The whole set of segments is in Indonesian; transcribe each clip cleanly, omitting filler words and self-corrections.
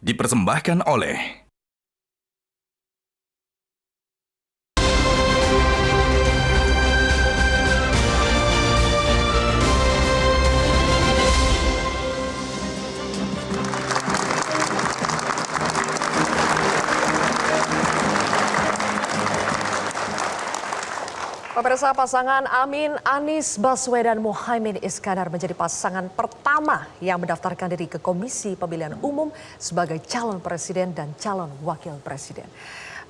dipersembahkan oleh Pemirsa, pasangan Amin Anies Baswedan Muhaimin Iskandar menjadi pasangan pertama yang mendaftarkan diri ke Komisi Pemilihan Umum sebagai calon presiden dan calon wakil presiden.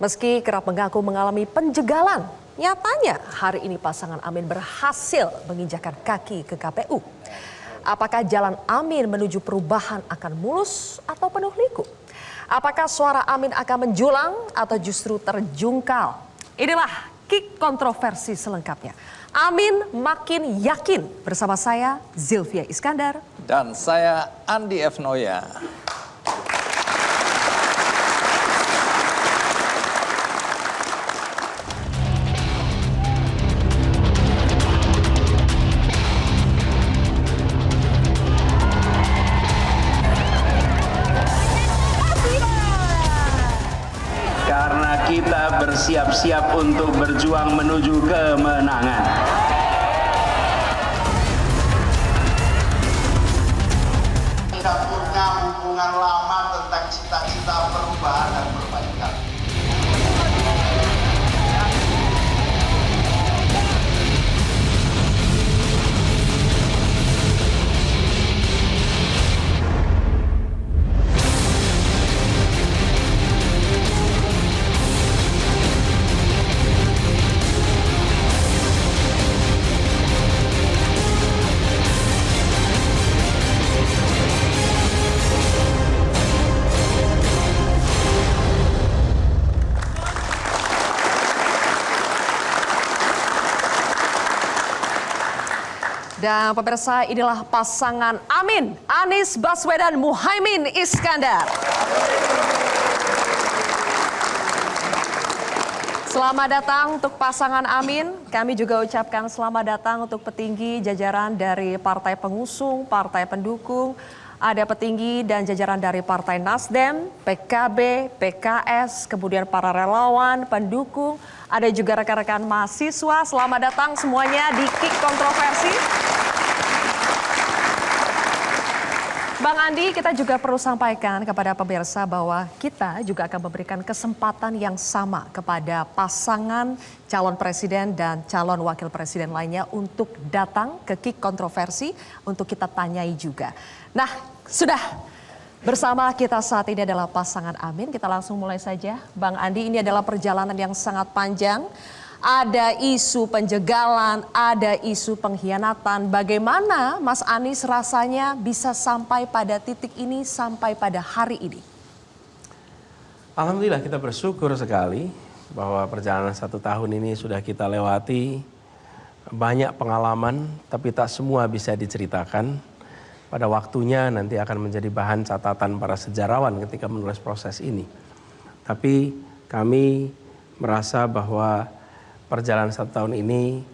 Meski kerap mengaku mengalami penjegalan, nyatanya hari ini pasangan Amin berhasil menginjakkan kaki ke KPU. Apakah jalan Amin menuju perubahan akan mulus atau penuh liku? Apakah suara Amin akan menjulang atau justru terjungkal? Inilah Kick kontroversi selengkapnya. Amin makin yakin, bersama saya Zilvia Iskandar. Dan saya Andi F. Noya. Karena kita bersiap-siap untuk berjuang menuju kemenangan. Tidak punya hubungan lama tentang cita-cita perubahan dan perbaikan. Dan pemirsa, inilah pasangan Amin Anies Baswedan Muhaimin Iskandar. Selamat datang untuk pasangan Amin. Kami juga ucapkan selamat datang untuk petinggi jajaran dari partai pengusung, partai pendukung. Ada petinggi dan jajaran dari Partai Nasdem, PKB, PKS, kemudian para relawan, pendukung. Ada juga rekan-rekan mahasiswa. Selamat datang semuanya di Kick Kontroversi. Bang Andi, kita juga perlu sampaikan kepada pemirsa bahwa kita juga akan memberikan kesempatan yang sama kepada pasangan calon presiden dan calon wakil presiden lainnya untuk datang ke Kick Kontroversi untuk kita tanyai juga. Nah, sudah bersama kita saat ini adalah pasangan Amin. Kita langsung mulai saja. Bang Andi, ini adalah perjalanan yang sangat panjang. Ada isu penjegalan, ada isu pengkhianatan. Bagaimana Mas Anies rasanya bisa sampai pada titik ini, sampai pada hari ini? Alhamdulillah, kita bersyukur sekali bahwa perjalanan 1 tahun ini sudah kita lewati. Banyak pengalaman, tapi tak semua bisa diceritakan. Pada waktunya nanti akan menjadi bahan catatan para sejarawan ketika menulis proses ini. Tapi kami merasa bahwa perjalanan 1 tahun ini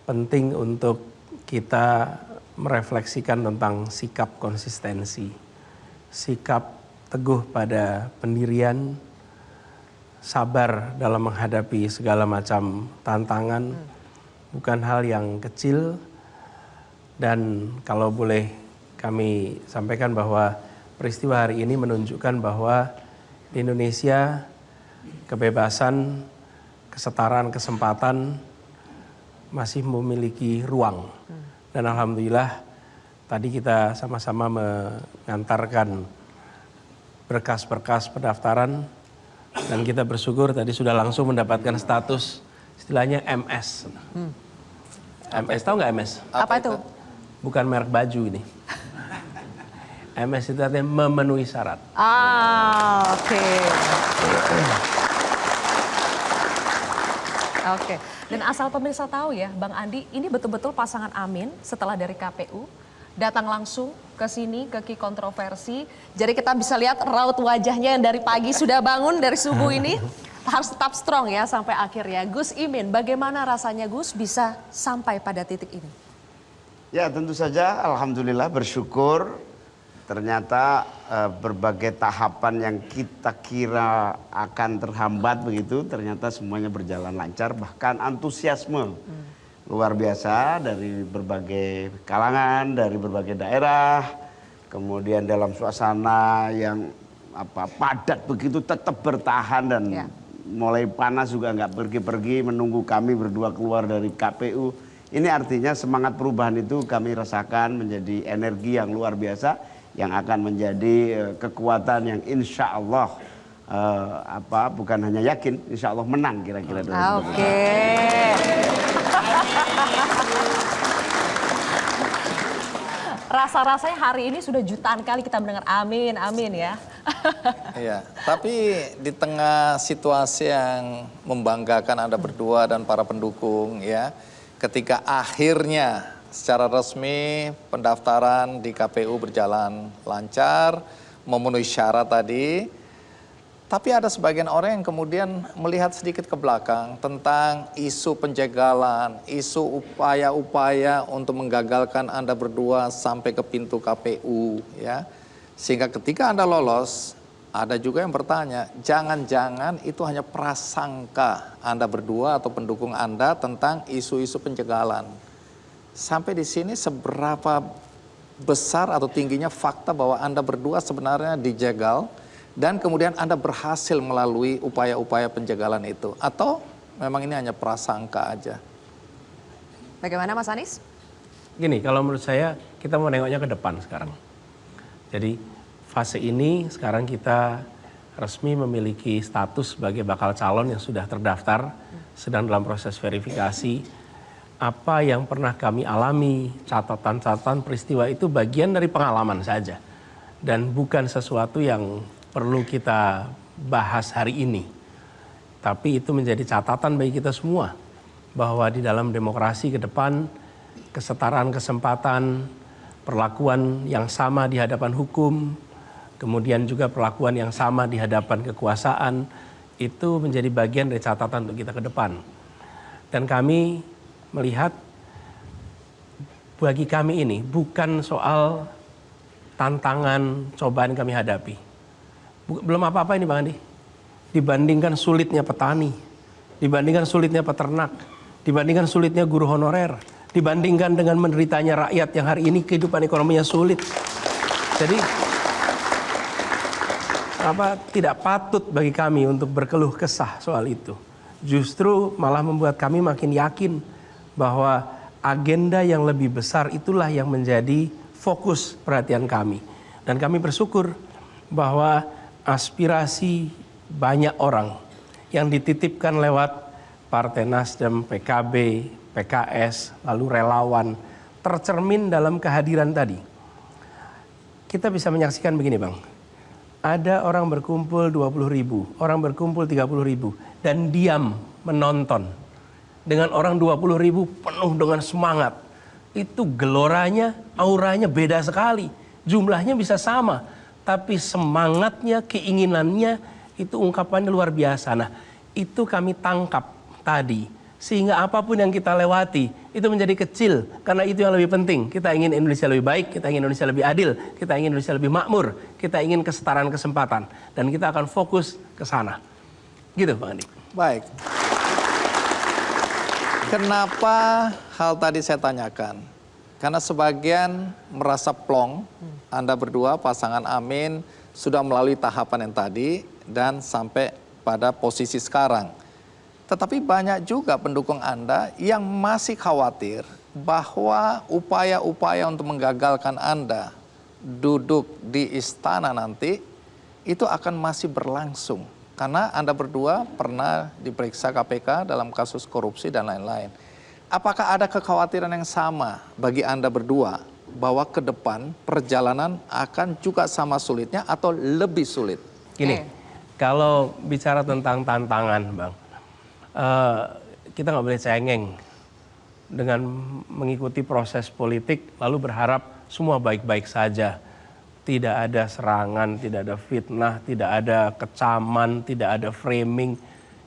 penting untuk kita merefleksikan tentang sikap konsistensi, sikap teguh pada pendirian, sabar dalam menghadapi segala macam tantangan, bukan hal yang kecil. Dan kalau boleh kami sampaikan bahwa peristiwa hari ini menunjukkan bahwa di Indonesia kebebasan, kesetaraan, kesempatan masih memiliki ruang. Dan alhamdulillah tadi kita sama-sama mengantarkan berkas-berkas pendaftaran dan kita bersyukur tadi sudah langsung mendapatkan status istilahnya MS. MS, tahu nggak MS? Apa itu? Bukan merek baju ini. MS itu artinya memenuhi syarat. Oke. Oke, dan asal pemirsa tahu ya, Bang Andi, ini betul-betul pasangan Amin setelah dari KPU datang langsung ke sini ke Kick Kontroversi. Jadi kita bisa lihat raut wajahnya yang dari pagi sudah bangun dari subuh ini harus tetap strong ya sampai akhir ya. Gus Imin, bagaimana rasanya Gus bisa sampai pada titik ini? Ya tentu saja alhamdulillah bersyukur ternyata berbagai tahapan yang kita kira akan terhambat begitu, ternyata semuanya berjalan lancar, bahkan antusiasme luar biasa dari berbagai kalangan, dari berbagai daerah, kemudian dalam suasana yang padat begitu tetap bertahan dan mulai panas juga nggak pergi-pergi menunggu kami berdua keluar dari KPU. Ini artinya semangat perubahan itu kami rasakan menjadi energi yang luar biasa yang akan menjadi kekuatan yang insya Allah bukan hanya yakin, insya Allah menang kira-kira. Oke. Rasa-rasanya hari ini sudah jutaan kali kita mendengar amin, amin ya. Iya, tapi di tengah situasi yang membanggakan Anda berdua dan para pendukung ya, ketika akhirnya secara resmi pendaftaran di KPU berjalan lancar, memenuhi syarat tadi. Tapi ada sebagian orang yang kemudian melihat sedikit ke belakang tentang isu penjagalan, isu upaya-upaya untuk menggagalkan Anda berdua sampai ke pintu KPU ya. Sehingga ketika Anda lolos, ada juga yang bertanya, jangan-jangan itu hanya prasangka Anda berdua atau pendukung Anda tentang isu-isu penjagalan. Sampai di sini seberapa besar atau tingginya fakta bahwa Anda berdua sebenarnya dijegal dan kemudian Anda berhasil melalui upaya-upaya penjagalan itu? Atau memang ini hanya prasangka aja? Bagaimana Mas Anies? Gini, kalau menurut saya kita mau nengoknya ke depan sekarang. Jadi fase ini sekarang kita resmi memiliki status sebagai bakal calon yang sudah terdaftar, sedang dalam proses verifikasi. Apa yang pernah kami alami, catatan-catatan peristiwa itu bagian dari pengalaman saja. Dan bukan sesuatu yang perlu kita bahas hari ini. Tapi itu menjadi catatan bagi kita semua. Bahwa di dalam demokrasi ke depan, kesetaraan kesempatan, perlakuan yang sama di hadapan hukum, kemudian juga perlakuan yang sama di hadapan kekuasaan, itu menjadi bagian dari catatan untuk kita ke depan. Dan kami melihat bagi kami ini bukan soal tantangan, cobaan kami hadapi. Belum apa-apa ini Bang Andi. Dibandingkan sulitnya petani, dibandingkan sulitnya peternak, dibandingkan sulitnya guru honorer, dibandingkan dengan menderitanya rakyat yang hari ini kehidupan ekonominya sulit. Jadi tidak patut bagi kami untuk berkeluh kesah soal itu. Justru malah membuat kami makin yakin bahwa agenda yang lebih besar itulah yang menjadi fokus perhatian kami. Dan kami bersyukur bahwa aspirasi banyak orang yang dititipkan lewat Partai Nasdem, PKB, PKS, lalu relawan, tercermin dalam kehadiran tadi. Kita bisa menyaksikan begini Bang, ada orang berkumpul 20.000, orang berkumpul 30.000, dan diam menonton. Dengan orang 20.000 penuh dengan semangat. Itu geloranya, auranya beda sekali. Jumlahnya bisa sama, tapi semangatnya, keinginannya, itu ungkapannya luar biasa. Nah, itu kami tangkap tadi. Sehingga apapun yang kita lewati, itu menjadi kecil. Karena itu yang lebih penting. Kita ingin Indonesia lebih baik, kita ingin Indonesia lebih adil, kita ingin Indonesia lebih makmur, kita ingin kesetaraan kesempatan. Dan kita akan fokus ke sana. Gitu Bang Andi. Baik. Kenapa hal tadi saya tanyakan? Karena sebagian merasa plong, Anda berdua pasangan Amin sudah melalui tahapan yang tadi dan sampai pada posisi sekarang. Tetapi banyak juga pendukung Anda yang masih khawatir bahwa upaya-upaya untuk menggagalkan Anda duduk di istana nanti itu akan masih berlangsung. Karena Anda berdua pernah diperiksa KPK dalam kasus korupsi dan lain-lain. Apakah ada kekhawatiran yang sama bagi Anda berdua bahwa ke depan perjalanan akan juga sama sulitnya atau lebih sulit? Gini, kalau bicara tentang tantangan Bang, kita nggak boleh cengeng dengan mengikuti proses politik lalu berharap semua baik-baik saja. Tidak ada serangan, tidak ada fitnah, tidak ada kecaman, tidak ada framing.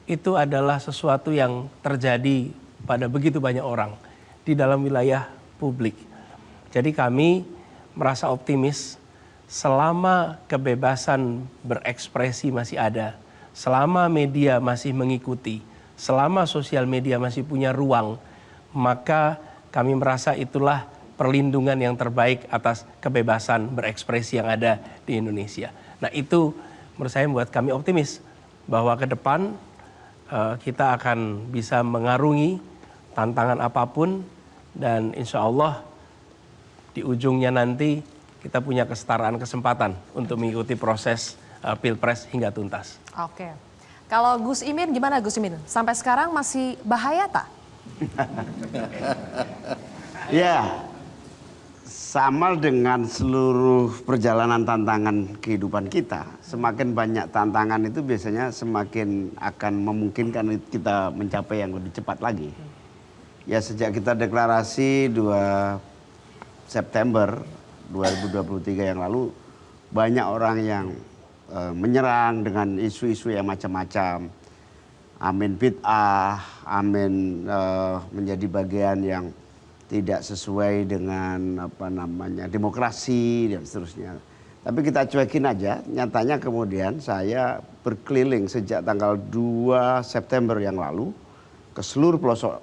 Itu adalah sesuatu yang terjadi pada begitu banyak orang di dalam wilayah publik. Jadi kami merasa optimis selama kebebasan berekspresi masih ada, selama media masih mengikuti, selama sosial media masih punya ruang, maka kami merasa itulah perlindungan yang terbaik atas kebebasan berekspresi yang ada di Indonesia. Nah itu menurut saya membuat kami optimis bahwa ke depan kita akan bisa mengarungi tantangan apapun dan insya Allah di ujungnya nanti kita punya kesetaraan kesempatan untuk mengikuti proses Pilpres hingga tuntas. Oke. Kalau Gus Imin gimana Gus Imin? Sampai sekarang masih bahaya tak? Ya, sama dengan seluruh perjalanan tantangan kehidupan kita. Semakin banyak tantangan itu biasanya semakin akan memungkinkan kita mencapai yang lebih cepat lagi. Ya sejak kita deklarasi 2 September 2023 yang lalu, banyak orang yang menyerang dengan isu-isu yang macam-macam. Amin bid'ah, amin menjadi bagian yang tidak sesuai dengan demokrasi dan seterusnya. Tapi kita cuekin aja, nyatanya kemudian saya berkeliling sejak tanggal 2 September yang lalu ke seluruh pelosok,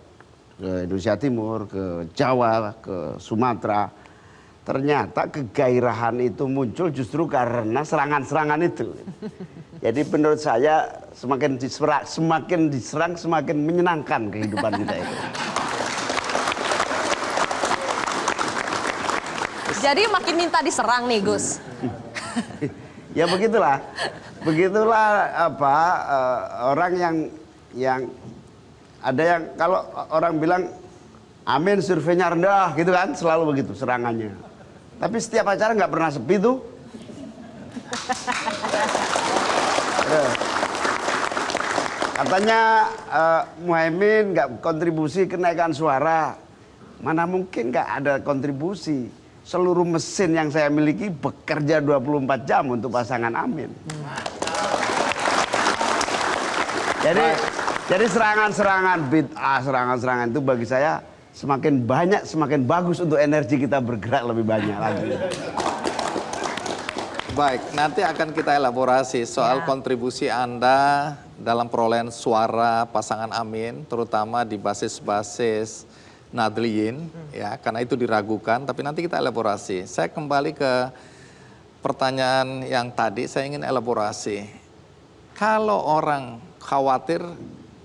ke Indonesia Timur, ke Jawa, ke Sumatera. Ternyata kegairahan itu muncul justru karena serangan-serangan itu. Jadi menurut saya semakin diserang semakin menyenangkan kehidupan kita itu. Jadi makin minta diserang nih Gus. Ya begitulah. Begitulah orang yang ada yang kalau orang bilang amin surveinya rendah gitu kan, selalu begitu serangannya. Tapi setiap acara nggak pernah sepi tuh. Katanya Muhaimin nggak kontribusi kenaikan suara. Mana mungkin nggak ada kontribusi. Seluruh mesin yang saya miliki bekerja 24 jam untuk pasangan Amin. Jadi serangan-serangan bid'ah, serangan-serangan itu bagi saya semakin banyak, semakin bagus untuk energi kita bergerak lebih banyak lagi. Baik, nanti akan kita elaborasi soal kontribusi Anda dalam perolehan suara pasangan Amin, terutama di basis-basis Nadliyin, ya, karena itu diragukan, tapi nanti kita elaborasi. Saya kembali ke pertanyaan yang tadi, saya ingin elaborasi. Kalau orang khawatir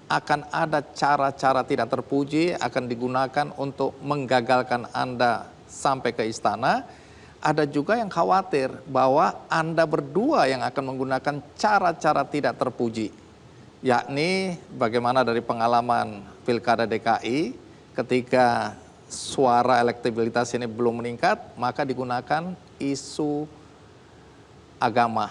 akan ada cara-cara tidak terpuji akan digunakan untuk menggagalkan Anda sampai ke istana. Ada juga yang khawatir bahwa Anda berdua yang akan menggunakan cara-cara tidak terpuji. Yakni bagaimana dari pengalaman Pilkada DKI ketika suara elektabilitas ini belum meningkat, maka digunakan isu agama,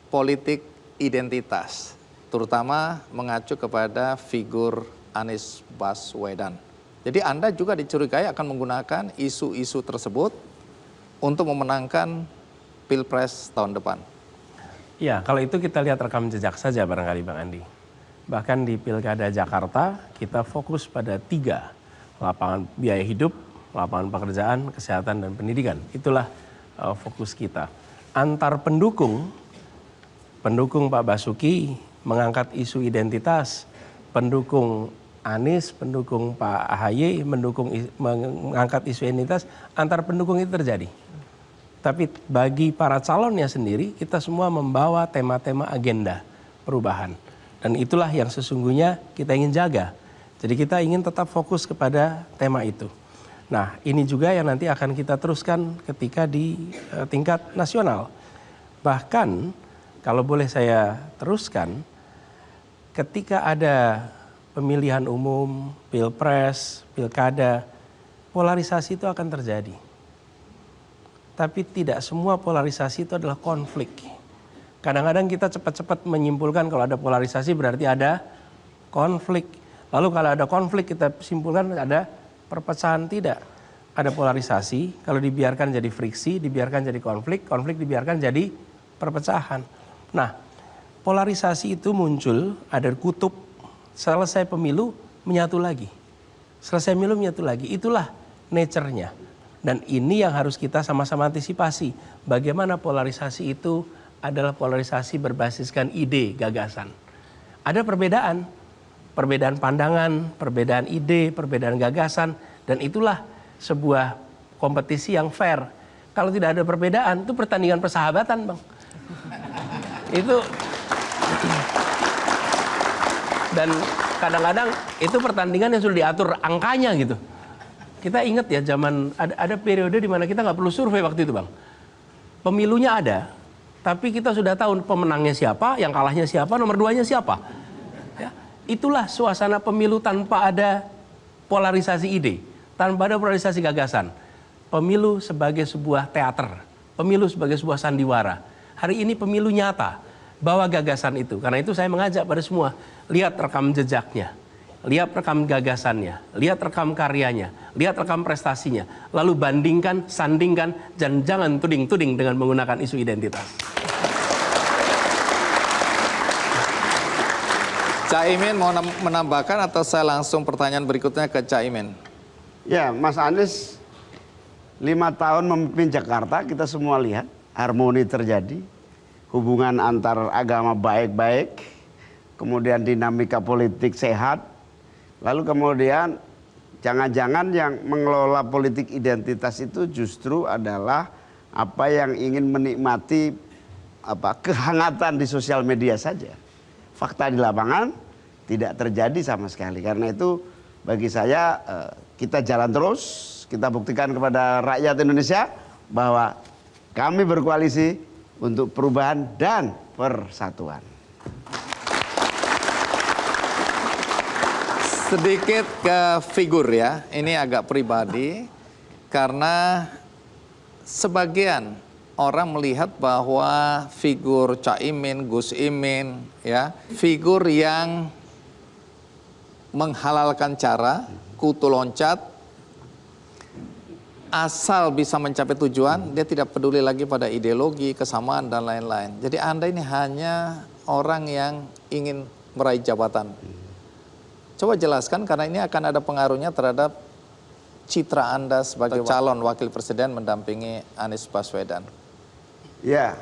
politik identitas, terutama mengacu kepada figur Anies Baswedan. Jadi Anda juga dicurigai akan menggunakan isu-isu tersebut untuk memenangkan Pilpres tahun depan. Ya, kalau itu kita lihat rekam jejak saja barangkali Bang Andi. Bahkan di Pilkada Jakarta kita fokus pada 3, lapangan biaya hidup, lapangan pekerjaan, kesehatan, dan pendidikan. Itulah fokus kita. Antar pendukung Pak Basuki mengangkat isu identitas, pendukung Anies, pendukung Pak AHY, mengangkat isu identitas, antar pendukung itu terjadi. Tapi bagi para calonnya sendiri, kita semua membawa tema-tema agenda perubahan. Dan itulah yang sesungguhnya kita ingin jaga. Jadi kita ingin tetap fokus kepada tema itu. Nah, ini juga yang nanti akan kita teruskan ketika di tingkat nasional. Bahkan, kalau boleh saya teruskan, ketika ada pemilihan umum, pilpres, pilkada, polarisasi itu akan terjadi. Tapi tidak semua polarisasi itu adalah konflik. Kadang-kadang kita cepat-cepat menyimpulkan kalau ada polarisasi berarti ada konflik. Lalu kalau ada konflik kita simpulkan ada perpecahan. Tidak. Ada polarisasi, kalau dibiarkan jadi friksi, dibiarkan jadi konflik, konflik dibiarkan jadi perpecahan. Nah, polarisasi itu muncul, ada kutub, selesai pemilu menyatu lagi. Selesai pemilu menyatu lagi, itulah nature-nya. Dan ini yang harus kita sama-sama antisipasi. Bagaimana polarisasi itu adalah polarisasi berbasiskan ide, gagasan. Ada perbedaan pandangan, perbedaan ide, perbedaan gagasan, dan itulah sebuah kompetisi yang fair. Kalau tidak ada perbedaan, itu pertandingan persahabatan, Bang. Itu dan kadang-kadang itu pertandingan yang sudah diatur angkanya gitu. Kita ingat ya zaman ada periode di mana kita nggak perlu survei waktu itu, Bang. Pemilunya ada, tapi kita sudah tahu pemenangnya siapa, yang kalahnya siapa, nomor 2-nya siapa. Ya, itulah suasana pemilu tanpa ada polarisasi ide, tanpa ada polarisasi gagasan. Pemilu sebagai sebuah teater, pemilu sebagai sebuah sandiwara. Hari ini pemilu nyata, bawa gagasan itu. Karena itu saya mengajak pada semua, lihat rekam jejaknya. Lihat rekam gagasannya, lihat rekam karyanya, lihat rekam prestasinya, lalu bandingkan, sandingkan, dan jangan tuding-tuding dengan menggunakan isu identitas. Caimin mau menambahkan atau saya langsung pertanyaan berikutnya ke Caimin? Ya, Mas Anies 5 tahun memimpin Jakarta, kita semua lihat harmoni terjadi, hubungan antar agama baik-baik, kemudian dinamika politik sehat. Lalu kemudian jangan-jangan yang mengelola politik identitas itu justru adalah apa yang ingin menikmati kehangatan di sosial media saja. Fakta di lapangan tidak terjadi sama sekali. Karena itu bagi saya kita jalan terus, kita buktikan kepada rakyat Indonesia bahwa kami berkoalisi untuk perubahan dan persatuan. Sedikit ke figur ya, ini agak pribadi karena sebagian orang melihat bahwa figur Caimin, Gus Imin ya, figur yang menghalalkan cara, kutu loncat, asal bisa mencapai tujuan, dia tidak peduli lagi pada ideologi, kesamaan dan lain-lain. Jadi Anda ini hanya orang yang ingin meraih jabatan. Coba jelaskan karena ini akan ada pengaruhnya terhadap citra Anda sebagai calon wakil presiden mendampingi Anies Baswedan. Ya,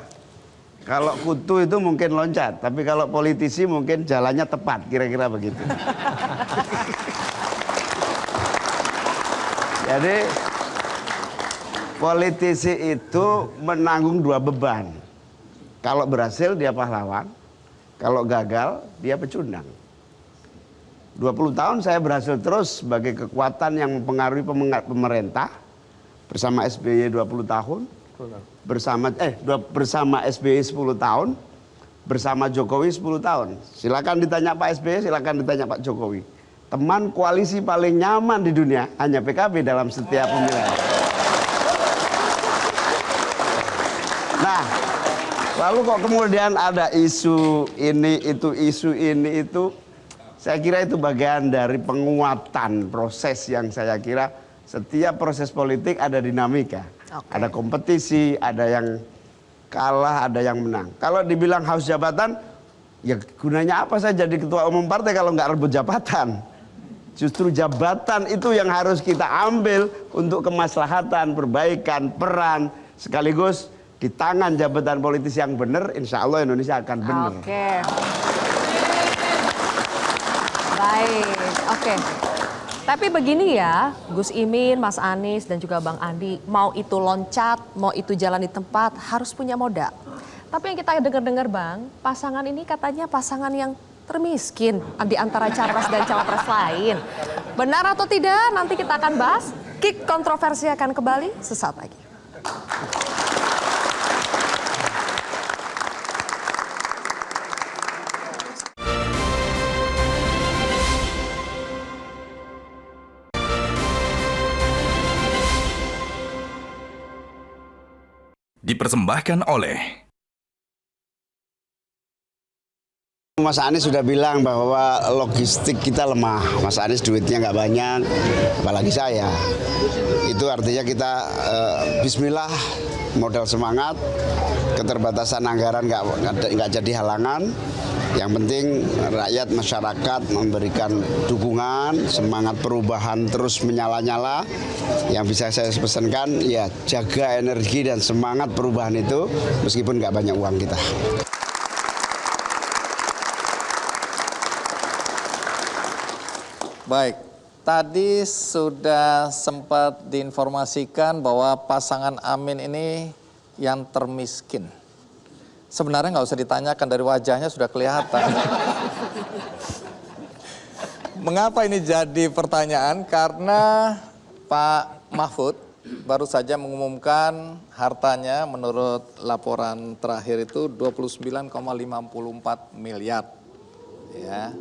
kalau kutu itu mungkin loncat, tapi kalau politisi mungkin jalannya tepat, kira-kira begitu. Jadi politisi itu menanggung 2 beban. Kalau berhasil dia pahlawan, kalau gagal dia pecundang. 20 tahun saya berhasil terus sebagai kekuatan yang mempengaruhi pemerintah bersama SBY 20 tahun, bersama SBY 10 tahun, bersama Jokowi 10 tahun. Silakan ditanya Pak SBY, silakan ditanya Pak Jokowi. Teman koalisi paling nyaman di dunia hanya PKB dalam setiap pemilihan. Nah, lalu kok kemudian ada isu ini itu, saya kira itu bagian dari penguatan proses yang saya kira setiap proses politik ada dinamika. Ada kompetisi, ada yang kalah, ada yang menang. Kalau dibilang haus jabatan, ya gunanya apa saya jadi ketua umum partai kalau nggak rebut jabatan? Justru jabatan itu yang harus kita ambil untuk kemaslahatan, perbaikan, peran, sekaligus di tangan jabatan politis yang benar, insya Allah Indonesia akan benar. Oke. Baik, oke. Tapi begini ya, Gus Imin, Mas Anies, dan juga Bang Andi, mau itu loncat, mau itu jalan di tempat, harus punya modal. Tapi yang kita dengar-dengar Bang, pasangan ini katanya pasangan yang termiskin di antara capres dan cawapres lain. Benar atau tidak? Nanti kita akan bahas. Kick kontroversi akan kembali sesaat lagi. Dipersembahkan oleh Mas Anies sudah bilang bahwa logistik kita lemah. Mas Anies duitnya nggak banyak, apalagi saya. Itu artinya kita bismillah, modal semangat, keterbatasan anggaran nggak jadi halangan. Yang penting rakyat masyarakat memberikan dukungan, semangat perubahan terus menyala-nyala. Yang bisa saya pesankan ya jaga energi dan semangat perubahan itu meskipun nggak banyak uang kita. Baik, tadi sudah sempat diinformasikan bahwa pasangan Amin ini yang termiskin. Sebenarnya nggak usah ditanyakan, dari wajahnya sudah kelihatan. Mengapa ini jadi pertanyaan? Karena Pak Mahfud baru saja mengumumkan hartanya menurut laporan terakhir itu 29,54 miliar. Ya.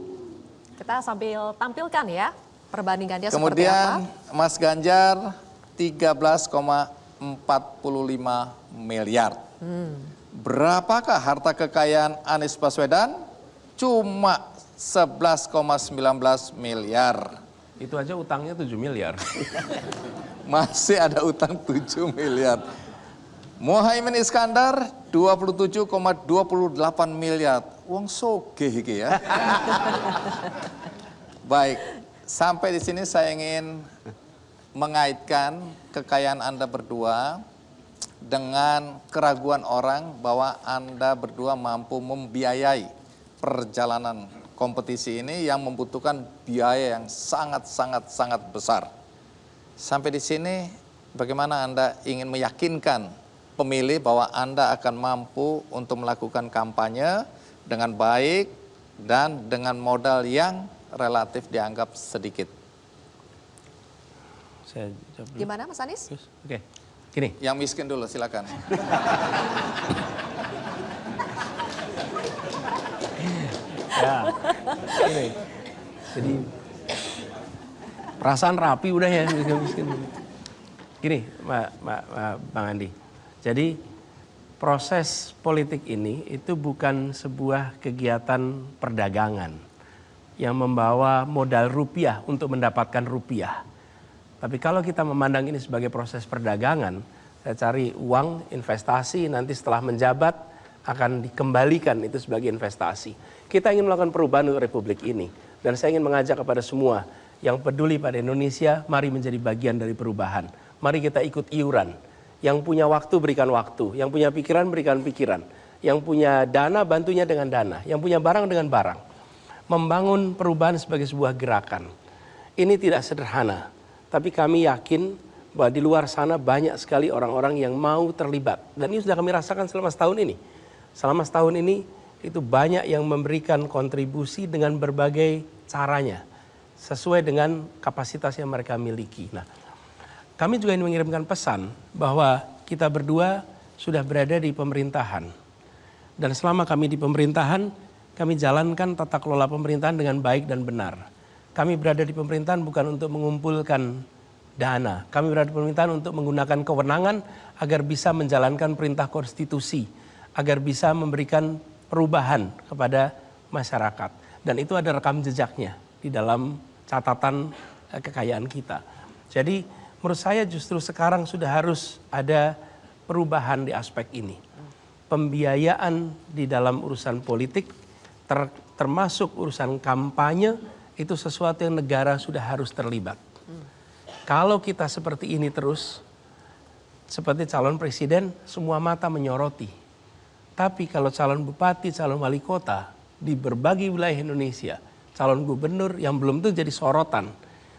Kita sambil tampilkan ya perbandingannya seperti Kemudian apa. Mas Ganjar 13,45 miliar. Berapakah harta kekayaan Anies Baswedan? Cuma 11,19 miliar. Itu aja utangnya 7 miliar. Masih ada utang 7 miliar. Muhaimin Iskandar 27,28 miliar. Uang sogeh iki ya. Baik, sampai di sini saya ingin mengaitkan kekayaan Anda berdua dengan keraguan orang bahwa Anda berdua mampu membiayai perjalanan kompetisi ini yang membutuhkan biaya yang sangat besar. Sampai di sini bagaimana Anda ingin meyakinkan pemilih bahwa Anda akan mampu untuk melakukan kampanye dengan baik dan dengan modal yang relatif dianggap sedikit. Saya jawab dulu. Gimana Mas Anies? Terus, oke. Gini, Yang miskin dulu silakan. ya. Gini. Jadi perasaan rapi udah ya miskin. Gini, Bang Andi. Jadi proses politik ini itu bukan sebuah kegiatan perdagangan yang membawa modal rupiah untuk mendapatkan rupiah. Tapi kalau kita memandang ini sebagai proses perdagangan, saya cari uang, investasi, nanti setelah menjabat akan dikembalikan itu sebagai investasi. Kita ingin melakukan perubahan untuk Republik ini. Dan saya ingin mengajak kepada semua yang peduli pada Indonesia, mari menjadi bagian dari perubahan. Mari kita ikut iuran. Yang punya waktu berikan waktu, yang punya pikiran berikan pikiran. Yang punya dana bantunya dengan dana, yang punya barang dengan barang. Membangun perubahan sebagai sebuah gerakan. Ini tidak sederhana. Tapi kami yakin bahwa di luar sana banyak sekali orang-orang yang mau terlibat. Dan ini sudah kami rasakan selama setahun ini. Selama setahun ini itu banyak yang memberikan kontribusi dengan berbagai caranya. Sesuai dengan kapasitas yang mereka miliki. Nah, kami juga ingin mengirimkan pesan bahwa kita berdua sudah berada di pemerintahan. Dan selama kami di pemerintahan, kami jalankan tata kelola pemerintahan dengan baik dan benar. Kami berada di pemerintahan bukan untuk mengumpulkan dana. Kami berada di pemerintahan untuk menggunakan kewenangan agar bisa menjalankan perintah konstitusi. Agar bisa memberikan perubahan kepada masyarakat. Dan itu ada rekam jejaknya di dalam catatan kekayaan kita. Jadi menurut saya justru sekarang sudah harus ada perubahan di aspek ini. Pembiayaan di dalam urusan politik termasuk urusan kampanye itu sesuatu yang negara sudah harus terlibat. Kalau kita seperti ini terus, seperti calon presiden, semua mata menyoroti. Tapi kalau calon bupati, calon wali kota di berbagai wilayah Indonesia, calon gubernur yang belum tentu jadi sorotan,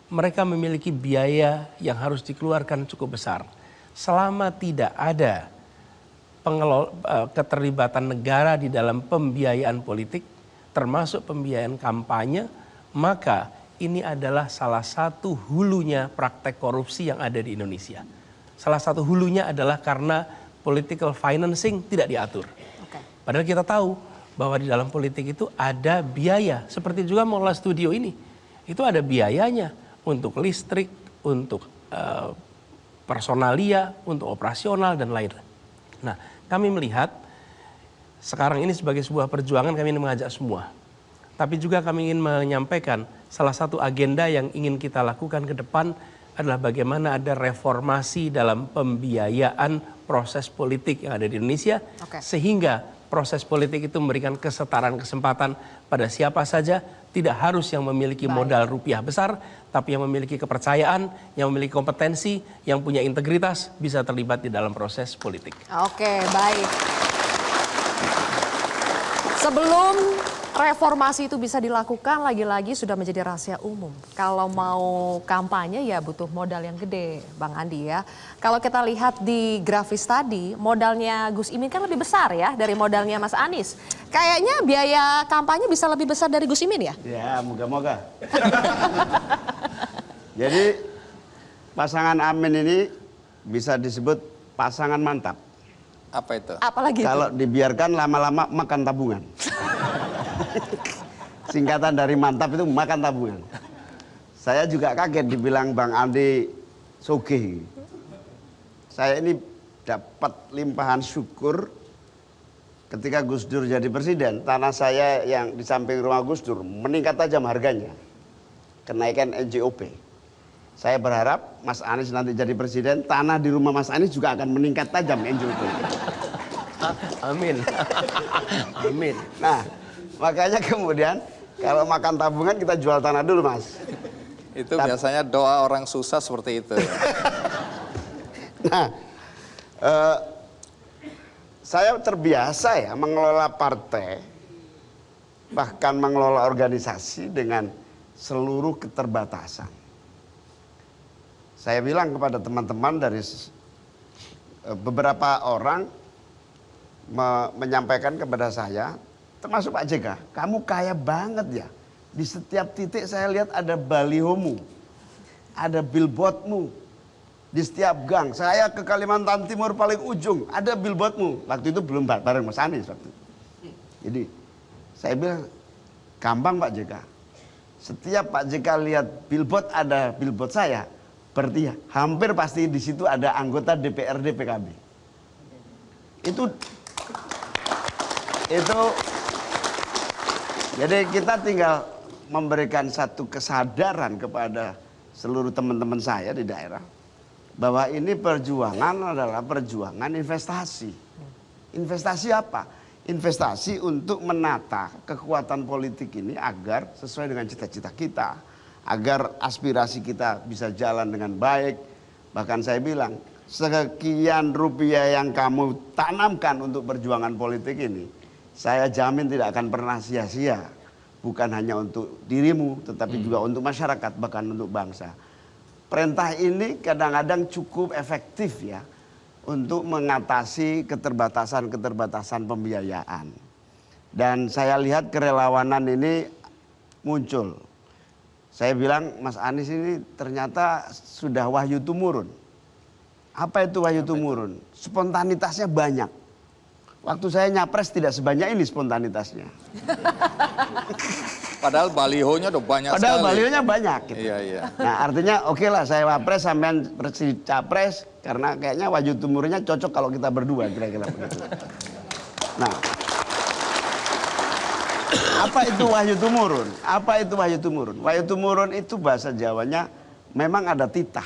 mereka memiliki biaya yang harus dikeluarkan cukup besar. Selama tidak ada keterlibatan negara di dalam pembiayaan politik, termasuk pembiayaan kampanye, maka ini adalah salah satu hulunya praktek korupsi yang ada di Indonesia. Salah satu hulunya adalah karena political financing tidak diatur. Padahal kita tahu bahwa di dalam politik itu ada biaya. Seperti juga mengelola studio ini. Itu ada biayanya untuk listrik, untuk personalia, untuk operasional dan lain. Nah, kami melihat sekarang ini sebagai sebuah perjuangan kami ingin mengajak semua. Tapi juga kami ingin menyampaikan salah satu agenda yang ingin kita lakukan ke depan adalah bagaimana ada reformasi dalam pembiayaan proses politik yang ada di Indonesia. Sehingga proses politik itu memberikan kesetaraan kesempatan pada siapa saja, tidak harus yang memiliki modal rupiah besar, tapi yang memiliki kepercayaan, yang memiliki kompetensi, yang punya integritas bisa terlibat di dalam proses politik. Oke, baik. Sebelum reformasi itu bisa dilakukan, lagi-lagi sudah menjadi rahasia umum. Kalau mau kampanye ya butuh modal yang gede, Bang Andi ya. Kalau kita lihat di grafis tadi, modalnya Gus Imin kan lebih besar ya dari modalnya Mas Anies. Kayaknya biaya kampanye bisa lebih besar dari Gus Imin ya? Ya, moga-moga. Jadi pasangan Amin ini bisa disebut pasangan mantap. Apa itu? Apalagi Kalau dibiarkan lama-lama makan tabungan. Singkatan dari mantap itu makan tabungan. Saya juga kaget dibilang Bang Andi sugih. Saya ini dapat limpahan syukur ketika Gus Dur jadi presiden. Tanah saya yang di samping rumah Gus Dur meningkat tajam harganya. Kenaikan NJOP. Saya berharap Mas Anies nanti jadi presiden, tanah di rumah Mas Anies juga akan meningkat tajam NJOP. Amin. Amin. Nah, makanya kemudian kalau makan tabungan kita jual tanah dulu, Mas. Itu biasanya doa orang susah seperti itu. Nah, saya terbiasa ya mengelola partai, bahkan mengelola organisasi dengan seluruh keterbatasan. Saya bilang kepada teman-teman dari beberapa orang menyampaikan kepada saya, termasuk Pak JK, kamu kaya banget ya. Di setiap titik saya lihat ada balihomu, ada billboardmu. Di setiap gang, saya ke Kalimantan Timur paling ujung, ada billboardmu. Waktu itu belum bareng Mas Anies waktu itu. Jadi saya bilang, gampang Pak JK. Setiap Pak JK lihat billboard, ada billboard saya, berarti hampir pasti di situ ada anggota DPRD PKB. Itu jadi kita tinggal memberikan satu kesadaran kepada seluruh teman-teman saya di daerah bahwa ini perjuangan adalah perjuangan investasi. Investasi apa? Investasi untuk menata kekuatan politik ini agar sesuai dengan cita-cita kita, agar aspirasi kita bisa jalan dengan baik. Bahkan saya bilang, sekian rupiah yang kamu tanamkan untuk perjuangan politik ini, saya jamin tidak akan pernah sia-sia. Bukan hanya untuk dirimu, tetapi juga untuk masyarakat, bahkan untuk bangsa. Perintah ini kadang-kadang cukup efektif ya, untuk mengatasi keterbatasan-keterbatasan pembiayaan. Dan saya lihat kerelawanan ini muncul. Saya bilang Mas Anies ini ternyata sudah wahyu tumurun. Apa itu wahyu tumurun? Spontanitasnya banyak. Waktu saya nyapres tidak sebanyak ini spontanitasnya. Padahal balihonya udah banyak sekali. Padahal balihonya banyak. Gitu. Iya, iya. Nah artinya oke lah saya wapres sampean capres. Karena kayaknya wahyu tumurunnya cocok kalau kita berdua kira-kira begitu. Nah. Apa itu wahyu tumurun? Apa itu wahyu tumurun? Wahyu tumurun itu bahasa Jawanya memang ada titah.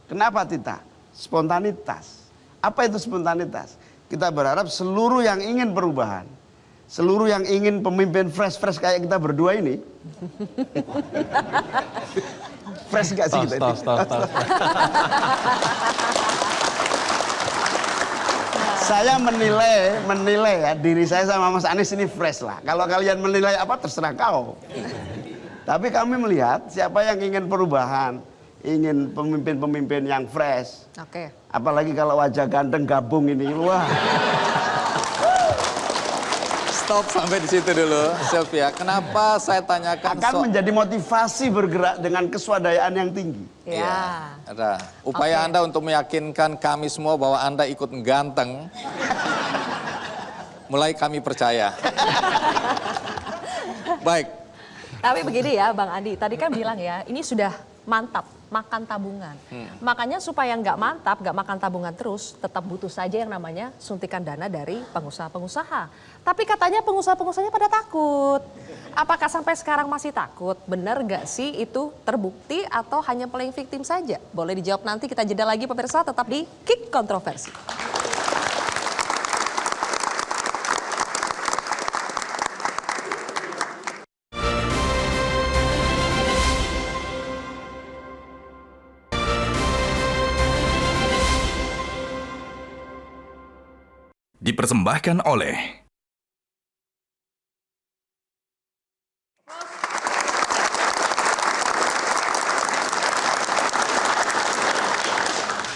Kenapa titah? Spontanitas. Apa itu spontanitas? Kita berharap seluruh yang ingin perubahan, seluruh yang ingin pemimpin fresh kayak kita berdua ini, fresh gak sih kita? Saya menilai ya diri saya sama Mas Anies ini fresh lah. Kalau kalian menilai apa terserah kau. Tapi kami melihat siapa yang ingin perubahan, ingin pemimpin-pemimpin yang fresh. Oke. Apalagi kalau wajah ganteng gabung ini, wah. Stop sampai di situ dulu, Sylvia. Kenapa saya tanyakan Akan menjadi motivasi bergerak dengan keswadayaan yang tinggi. Ya. Ada upaya Anda untuk meyakinkan kami semua bahwa Anda ikut ganteng. Mulai kami percaya. Baik. Tapi begini ya Bang Andi, tadi kan bilang ya, ini sudah mantap, makan tabungan. Makanya supaya nggak mantap, nggak makan tabungan terus, tetap butuh saja yang namanya suntikan dana dari pengusaha-pengusaha. Tapi katanya pengusaha-pengusahanya pada takut. Apakah sampai sekarang masih takut? Benar nggak sih itu terbukti atau hanya playing victim saja? Boleh dijawab nanti, kita jeda lagi pemirsa, tetap di Kick Kontroversi. Dipersembahkan oleh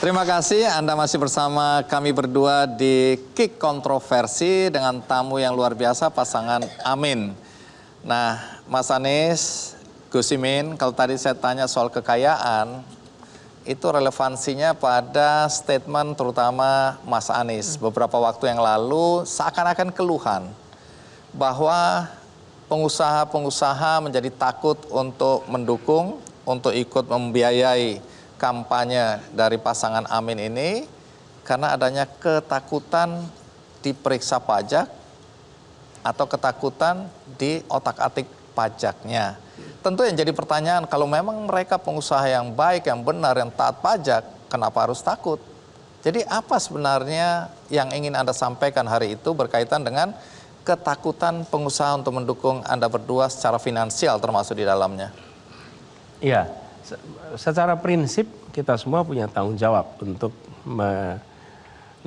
Terima kasih Anda masih bersama kami berdua di Kick Kontroversi dengan tamu yang luar biasa, pasangan Amin. Nah, Mas Anies, Gus Imin, kalau tadi saya tanya soal kekayaan, itu relevansinya pada statement terutama Mas Anies. Beberapa waktu yang lalu seakan-akan keluhan bahwa pengusaha-pengusaha menjadi takut untuk mendukung, untuk ikut membiayai kampanye dari pasangan Amin ini karena adanya ketakutan diperiksa pajak atau ketakutan di otak-atik pajaknya. Tentu yang jadi pertanyaan, kalau memang mereka pengusaha yang baik, yang benar, yang taat pajak, kenapa harus takut? Jadi apa sebenarnya yang ingin Anda sampaikan hari itu berkaitan dengan ketakutan pengusaha untuk mendukung Anda berdua secara finansial termasuk di dalamnya? Iya, secara prinsip kita semua punya tanggung jawab untuk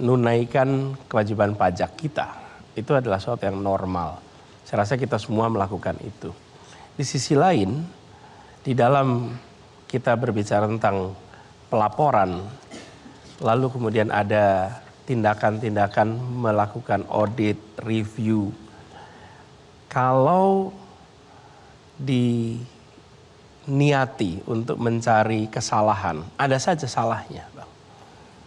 menunaikan kewajiban pajak kita. Itu adalah sesuatu yang normal. Saya rasa kita semua melakukan itu. Di sisi lain, di dalam kita berbicara tentang pelaporan, lalu kemudian ada tindakan-tindakan melakukan audit, review. Kalau diniati untuk mencari kesalahan, ada saja salahnya, Bang.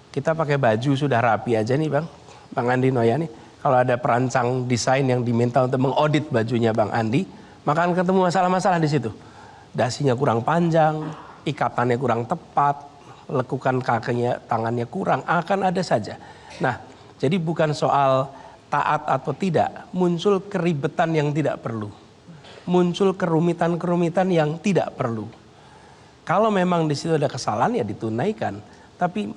Kita pakai baju sudah rapi aja nih, Bang Andi Noyani. Kalau ada perancang desain yang diminta untuk mengaudit bajunya Bang Andi, maka akan ketemu masalah-masalah di situ. Dasinya kurang panjang, ikatannya kurang tepat, lekukan kakinya, tangannya kurang, akan ada saja. Nah, jadi bukan soal taat atau tidak, muncul keribetan yang tidak perlu. Muncul kerumitan-kerumitan yang tidak perlu. Kalau memang di situ ada kesalahan ya ditunaikan, tapi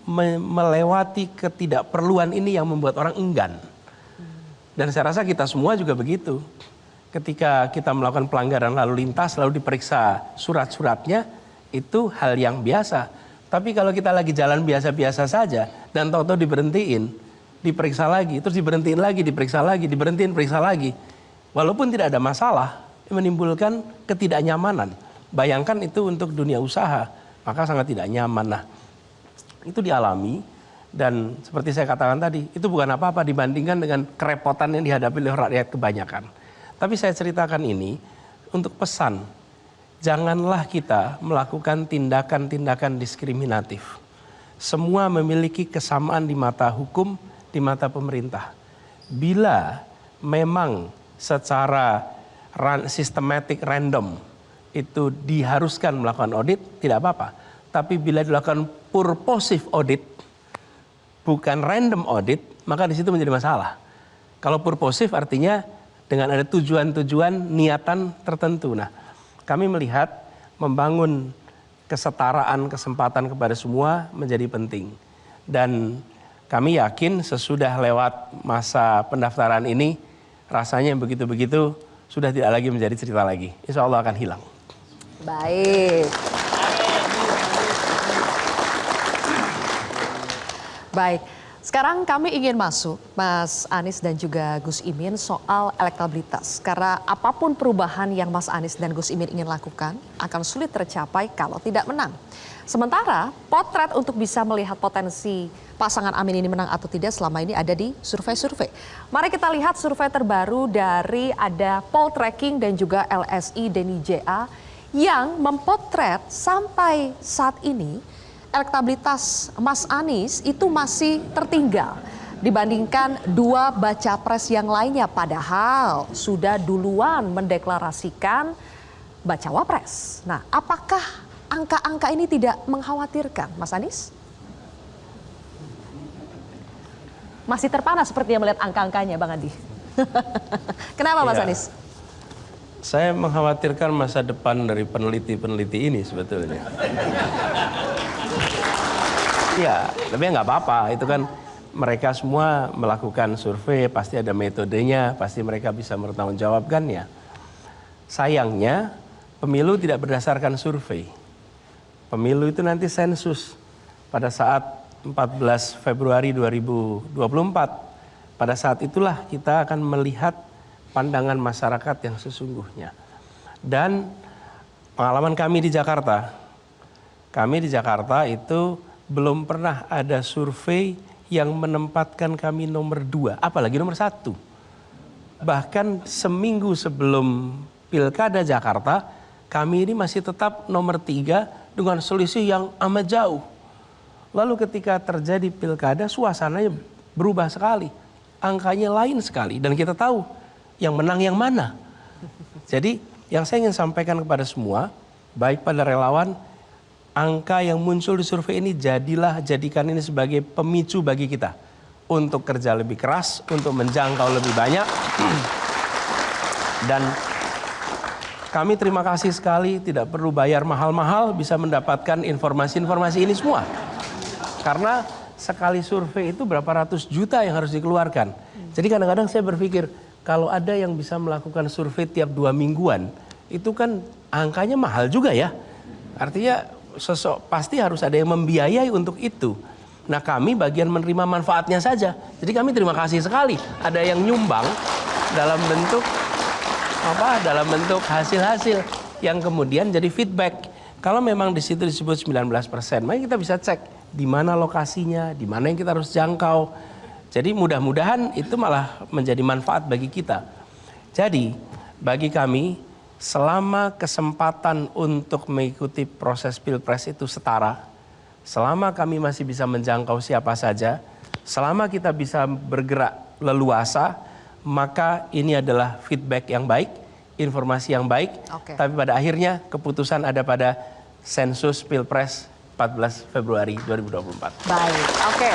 melewati ketidakperluan ini yang membuat orang enggan. Dan saya rasa kita semua juga begitu. Ketika kita melakukan pelanggaran lalu lintas lalu diperiksa surat-suratnya, itu hal yang biasa. Tapi kalau kita lagi jalan biasa-biasa saja dan tahu-tahu diberhentiin, diperiksa lagi, terus diberhentiin lagi, diperiksa lagi, diberhentiin, periksa lagi. Walaupun tidak ada masalah, menimbulkan ketidaknyamanan. Bayangkan itu untuk dunia usaha, maka sangat tidak nyaman. Nah, itu dialami dan seperti saya katakan tadi, itu bukan apa-apa dibandingkan dengan kerepotan yang dihadapi oleh rakyat kebanyakan. Tapi saya ceritakan ini untuk pesan, janganlah kita melakukan tindakan-tindakan diskriminatif. Semua memiliki kesamaan di mata hukum, di mata pemerintah. Bila memang secara systematic random itu diharuskan melakukan audit, tidak apa-apa. Tapi bila dilakukan purposive audit, bukan random audit, maka di situ menjadi masalah. Kalau purposive artinya dengan ada tujuan-tujuan, niatan tertentu. Nah, kami melihat membangun kesetaraan, kesempatan kepada semua menjadi penting. Dan kami yakin sesudah lewat masa pendaftaran ini, rasanya yang begitu-begitu sudah tidak lagi menjadi cerita lagi. Insya Allah akan hilang. Baik. Baik. Sekarang kami ingin masuk, Mas Anies dan juga Gus Imin, soal elektabilitas. Karena apapun perubahan yang Mas Anies dan Gus Imin ingin lakukan akan sulit tercapai kalau tidak menang. Sementara potret untuk bisa melihat potensi pasangan Amin ini menang atau tidak selama ini ada di survei-survei. Mari kita lihat survei terbaru dari ada Poltreking dan juga LSI Denny JA yang mempotret sampai saat ini elektabilitas Mas Anies itu masih tertinggal dibandingkan dua baca pres yang lainnya, padahal sudah duluan mendeklarasikan bacawa pres. Nah, apakah angka-angka ini tidak mengkhawatirkan, Mas Anies? Masih terpana sepertinya melihat angka-angkanya, Bang Andi. Kenapa, Mas Anies? Saya mengkhawatirkan masa depan dari peneliti-peneliti ini sebetulnya. Ya, tapi nggak apa-apa. Itu kan mereka semua melakukan survei, pasti ada metodenya, pasti mereka bisa bertanggungjawabkannya. Sayangnya, pemilu tidak berdasarkan survei. Pemilu itu nanti sensus pada saat 14 Februari 2024. pada saat itulah kita akan melihat pandangan masyarakat yang sesungguhnya. Dan pengalaman kami di Jakarta itu belum pernah ada survei yang menempatkan kami nomor 2, apalagi nomor 1. Bahkan seminggu sebelum Pilkada Jakarta, kami ini masih tetap nomor 3 dengan selisih yang amat jauh. Lalu ketika terjadi Pilkada, suasananya berubah sekali. Angkanya lain sekali dan kita tahu yang menang yang mana. Jadi yang saya ingin sampaikan kepada semua, baik pada relawan, angka yang muncul di survei ini jadikan ini sebagai pemicu bagi kita untuk kerja lebih keras, untuk menjangkau lebih banyak. Dan kami terima kasih sekali tidak perlu bayar mahal-mahal bisa mendapatkan informasi-informasi ini semua. Karena sekali survei itu berapa ratus juta yang harus dikeluarkan. Jadi kadang-kadang saya berpikir kalau ada yang bisa melakukan survei tiap 2 mingguan, itu kan angkanya mahal juga ya. Artinya pasti harus ada yang membiayai untuk itu. Nah kami bagian menerima manfaatnya saja. Jadi kami terima kasih sekali ada yang nyumbang dalam bentuk hasil-hasil yang kemudian jadi feedback. Kalau memang di situ disebut 19%, maka kita bisa cek di mana lokasinya, di mana yang kita harus jangkau. Jadi mudah-mudahan itu malah menjadi manfaat bagi kita. Jadi bagi kami selama kesempatan untuk mengikuti proses Pilpres itu setara, selama kami masih bisa menjangkau siapa saja, selama kita bisa bergerak leluasa, maka ini adalah feedback yang baik, informasi yang baik. Tapi pada akhirnya keputusan ada pada sensus Pilpres 14 Februari 2024. Baik, oke.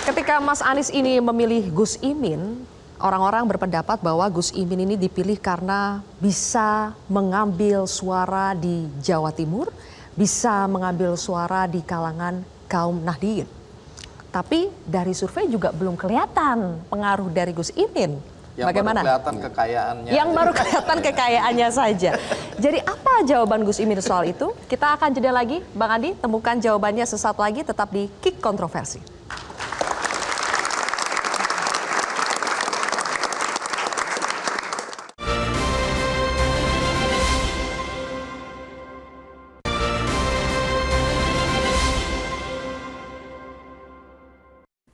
Ketika Mas Anies ini memilih Gus Imin, orang-orang berpendapat bahwa Gus Imin ini dipilih karena bisa mengambil suara di Jawa Timur, bisa mengambil suara di kalangan kaum Nahdliyin. Tapi dari survei juga belum kelihatan pengaruh dari Gus Imin. Yang bagaimana? baru kelihatan kekayaannya. Yang baru kelihatan kekayaannya saja. Jadi apa jawaban Gus Imin soal itu? Kita akan jeda lagi, Bang Andi, temukan jawabannya sesaat lagi, tetap di Kick Kontroversi.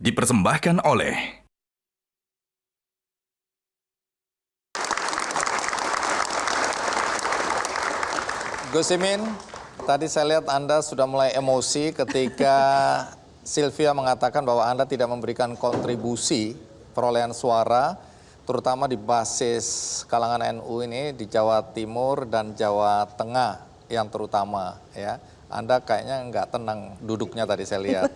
Dipersembahkan oleh Gus Imin, tadi saya lihat Anda sudah mulai emosi ketika Sylvia mengatakan bahwa Anda tidak memberikan kontribusi perolehan suara, terutama di basis kalangan NU ini di Jawa Timur dan Jawa Tengah yang terutama ya. Anda kayaknya nggak tenang duduknya tadi saya lihat.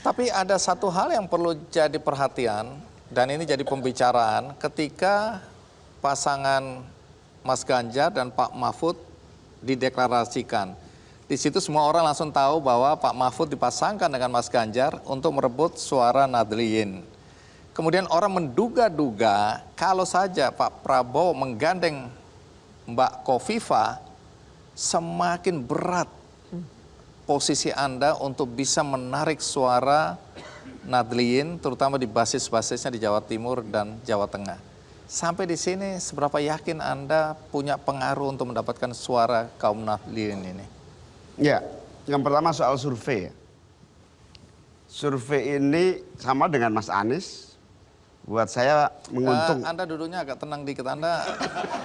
Tapi ada satu hal yang perlu jadi perhatian dan ini jadi pembicaraan ketika pasangan Mas Ganjar dan Pak Mahfud dideklarasikan. Di situ semua orang langsung tahu bahwa Pak Mahfud dipasangkan dengan Mas Ganjar untuk merebut suara Nahdliyin. Kemudian orang menduga-duga kalau saja Pak Prabowo menggandeng Mbak Khofifah, semakin berat posisi Anda untuk bisa menarik suara Nahdliyin, terutama di basis-basisnya di Jawa Timur dan Jawa Tengah. Sampai di sini seberapa yakin Anda punya pengaruh untuk mendapatkan suara kaum Nahdliyin ini? Ya, yang pertama soal survei ya. Survei ini sama dengan Mas Anies, buat saya menguntung. Anda duduknya agak tenang dikit, Anda.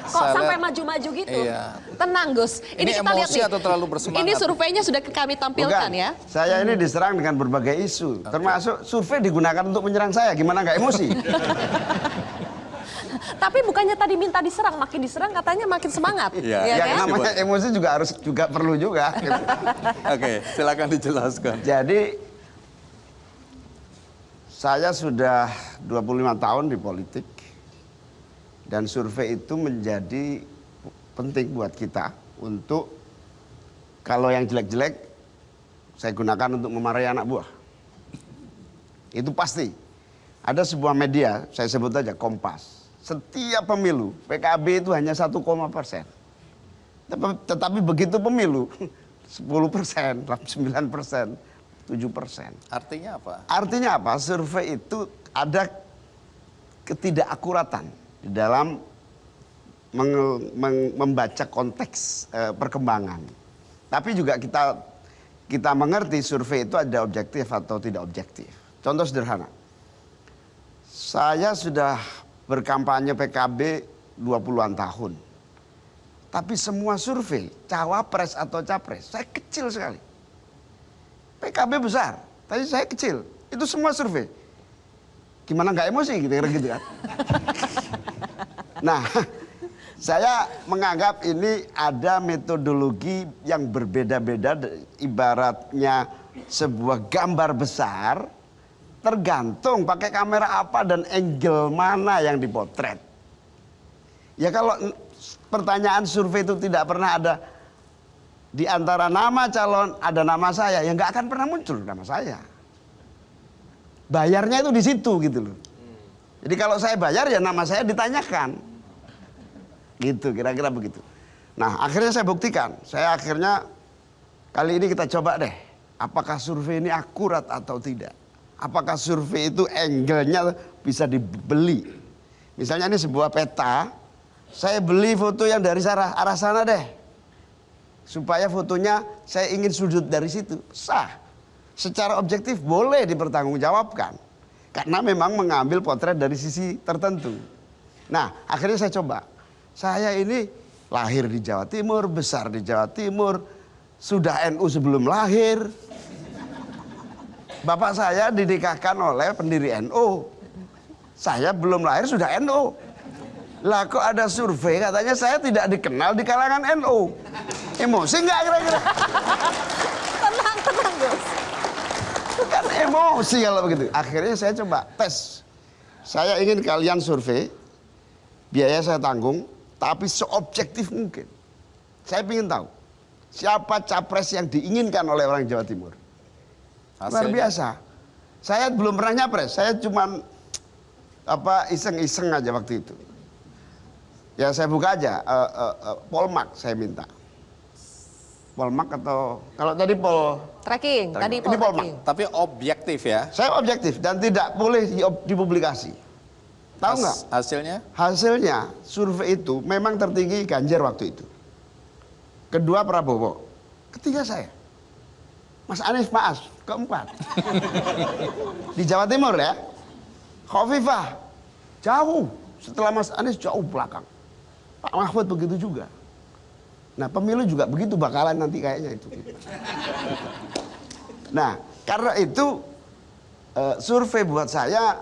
Kok sampai maju-maju gitu? Iya. Tenang Gus, ini kita lihat emosi nih. atau terlalu bersemangat? Ini surveinya sudah kami tampilkan. Bukan, ya. Saya ini diserang dengan berbagai isu, termasuk survei digunakan untuk menyerang saya, gimana nggak emosi? Tapi bukannya tadi minta diserang, makin diserang katanya makin semangat. Iya. Ya, Ya, kan? namanya emosi juga perlu juga. Gitu. Oke, silakan dijelaskan. Jadi saya sudah 25 tahun di politik dan survei itu menjadi penting buat kita untuk kalau yang jelek-jelek saya gunakan untuk memarahi anak buah. Itu pasti. Ada sebuah media, saya sebut aja Kompas. Setiap pemilu PKB itu hanya 1%. Tetapi begitu pemilu 10%, 9%, 7%. Artinya apa? Artinya apa? Survei itu ada ketidakakuratan di dalam membaca konteks perkembangan. Tapi juga kita mengerti survei itu ada objektif atau tidak objektif. Contoh sederhana. Saya sudah berkampanye PKB 20-an tahun. Tapi semua survei, cawapres atau capres, saya kecil sekali. PKB besar, tapi saya kecil. Itu semua survei. Gimana nggak emosi gitu kan? Nah, saya menganggap ini ada metodologi yang berbeda-beda, ibaratnya sebuah gambar besar, tergantung pakai kamera apa dan angle mana yang dipotret. Ya kalau pertanyaan survei itu tidak pernah ada di antara nama calon ada nama saya, ya nggak akan pernah muncul nama saya. Bayarnya itu di situ gitu loh. Jadi kalau saya bayar ya nama saya ditanyakan. Gitu kira-kira begitu. Nah akhirnya saya buktikan. Saya akhirnya kali ini kita coba deh. Apakah survei ini akurat atau tidak. Apakah survei itu angle-nya bisa dibeli. Misalnya ini sebuah peta. Saya beli foto yang dari arah sana deh. Supaya fotonya saya ingin sudut dari situ. Sah. Secara objektif boleh dipertanggungjawabkan. Karena memang mengambil potret dari sisi tertentu. Nah akhirnya saya coba. Saya ini lahir di Jawa Timur, besar di Jawa Timur. Sudah NU sebelum lahir. Bapak saya dinikahkan oleh pendiri NU. Saya belum lahir sudah NU. Lah kok ada survei katanya saya tidak dikenal di kalangan NU. Emosi nggak kira-kira? Tenang, Gus. Kan emosi kalau begitu. Akhirnya saya coba tes. Saya ingin kalian survei, biaya saya tanggung, tapi seobjektif mungkin. Saya ingin tahu siapa capres yang diinginkan oleh orang Jawa Timur. Luar biasa. Saya belum pernah nyapres. Saya cuma iseng-iseng aja waktu itu. Ya saya buka aja Polmark saya minta. Polmark atau kalau tadi Tracking, tadi ini Polmark. Tapi objektif ya? Saya objektif dan tidak boleh dipublikasi. Tahu nggak? Hasilnya? Hasilnya survei itu memang tertinggi Ganjar waktu itu. Kedua Prabowo. Ketiga saya. Mas Anies maaf, keempat. Di Jawa Timur ya. Khofifah jauh. Setelah Mas Anies jauh belakang. Pak Mahfud begitu juga. Nah pemilu juga begitu bakalan nanti kayaknya itu. Nah karena itu survei buat saya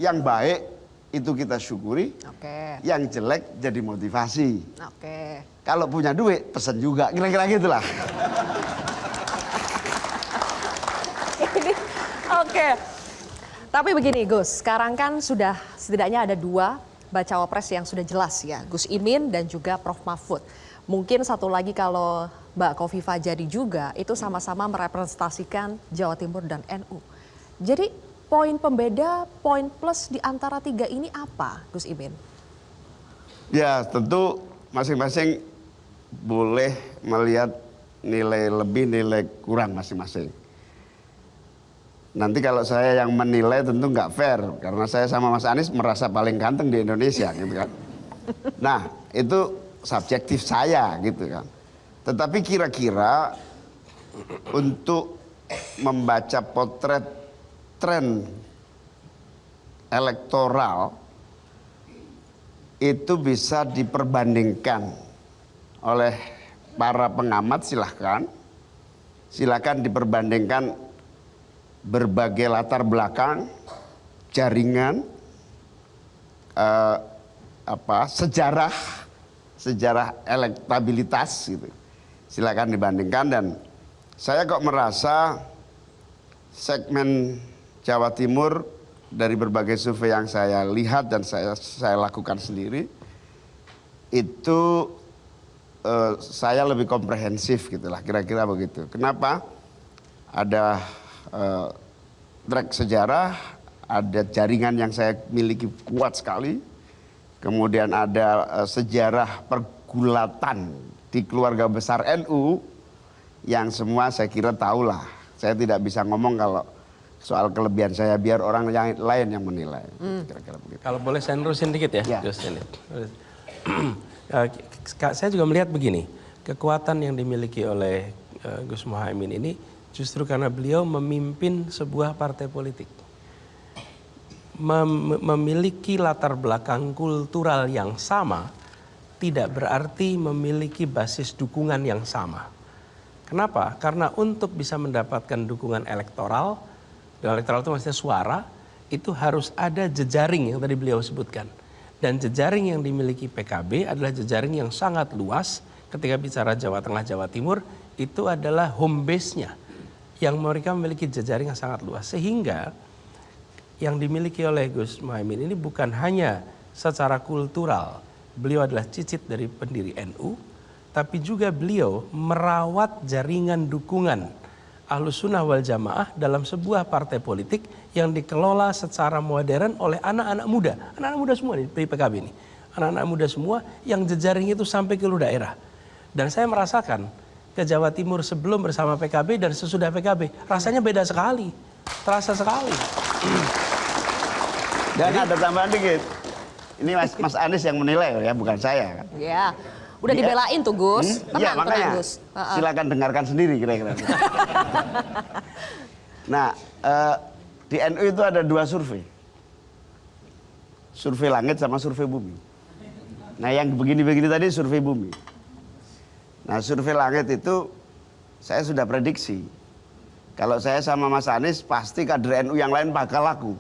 yang baik itu kita syukuri. Oke. Yang jelek jadi motivasi. Oke. Kalau punya duit pesen juga kira-kira gitulah. Oke. Tapi begini Gus, sekarang kan sudah setidaknya ada 2 bacawa pres yang sudah jelas ya, Gus Imin dan juga Prof Mahfud. Mungkin satu lagi kalau Mbak Khofifah jadi juga, itu sama-sama merepresentasikan Jawa Timur dan NU. Jadi poin pembeda, poin plus di antara 3 ini apa, Gus Imin? Ya tentu masing-masing boleh melihat nilai lebih, nilai kurang masing-masing. Nanti kalau saya yang menilai tentu nggak fair, karena saya sama Mas Anies merasa paling ganteng di Indonesia gitu kan. Nah itu subjektif saya gitu kan. Tetapi kira-kira untuk membaca potret tren elektoral itu bisa diperbandingkan oleh para pengamat, silahkan diperbandingkan berbagai latar belakang, jaringan, sejarah elektabilitas gitu. Silakan dibandingkan dan saya kok merasa segmen Jawa Timur dari berbagai survei yang saya lihat dan saya lakukan sendiri itu saya lebih komprehensif gitulah kira-kira begitu. Kenapa? Ada track sejarah, ada jaringan yang saya miliki kuat sekali. Kemudian ada sejarah pergulatan di keluarga besar NU yang semua saya kira tahulah Saya tidak bisa ngomong kalau soal kelebihan saya, biar orang yang lain yang menilai. Kira-kira begitu. Kalau boleh saya nerusin dikit ya, Gus. Saya juga melihat begini, kekuatan yang dimiliki oleh Gus Muhaimin ini justru karena beliau memimpin sebuah partai politik. Memiliki latar belakang kultural yang sama tidak berarti memiliki basis dukungan yang sama. Kenapa? Karena untuk bisa mendapatkan dukungan elektoral, dan elektoral itu maksudnya suara, itu harus ada jejaring yang tadi beliau sebutkan. Dan jejaring yang dimiliki PKB adalah jejaring yang sangat luas. Ketika bicara Jawa Tengah, Jawa Timur, itu adalah home base-nya. Yang mereka memiliki jejaring yang sangat luas. Sehingga yang dimiliki oleh Gus Muhaimin ini bukan hanya secara kultural, beliau adalah cicit dari pendiri NU, tapi juga beliau merawat jaringan dukungan Ahlus Sunnah wal Jamaah dalam sebuah partai politik yang dikelola secara modern oleh anak-anak muda. Anak-anak muda semua di PKB ini. Anak-anak muda semua yang jejaring itu sampai ke seluruh daerah. Dan saya merasakan ke Jawa Timur sebelum bersama PKB dan sesudah PKB. Rasanya beda sekali. Terasa sekali. Dan ada tambahan dikit. Ini Mas Anies yang menilai ya, bukan saya. Ya, udah dibelain tuh Gus. Iya, makanya Gus. silakan dengarkan sendiri kira-kira. Nah, di NU itu ada 2 survei. Survei langit sama survei bumi. Nah, yang begini-begini tadi survei bumi. Nah, survei langit itu saya sudah prediksi. Kalau saya sama Mas Anies pasti kader NU yang lain bakal laku.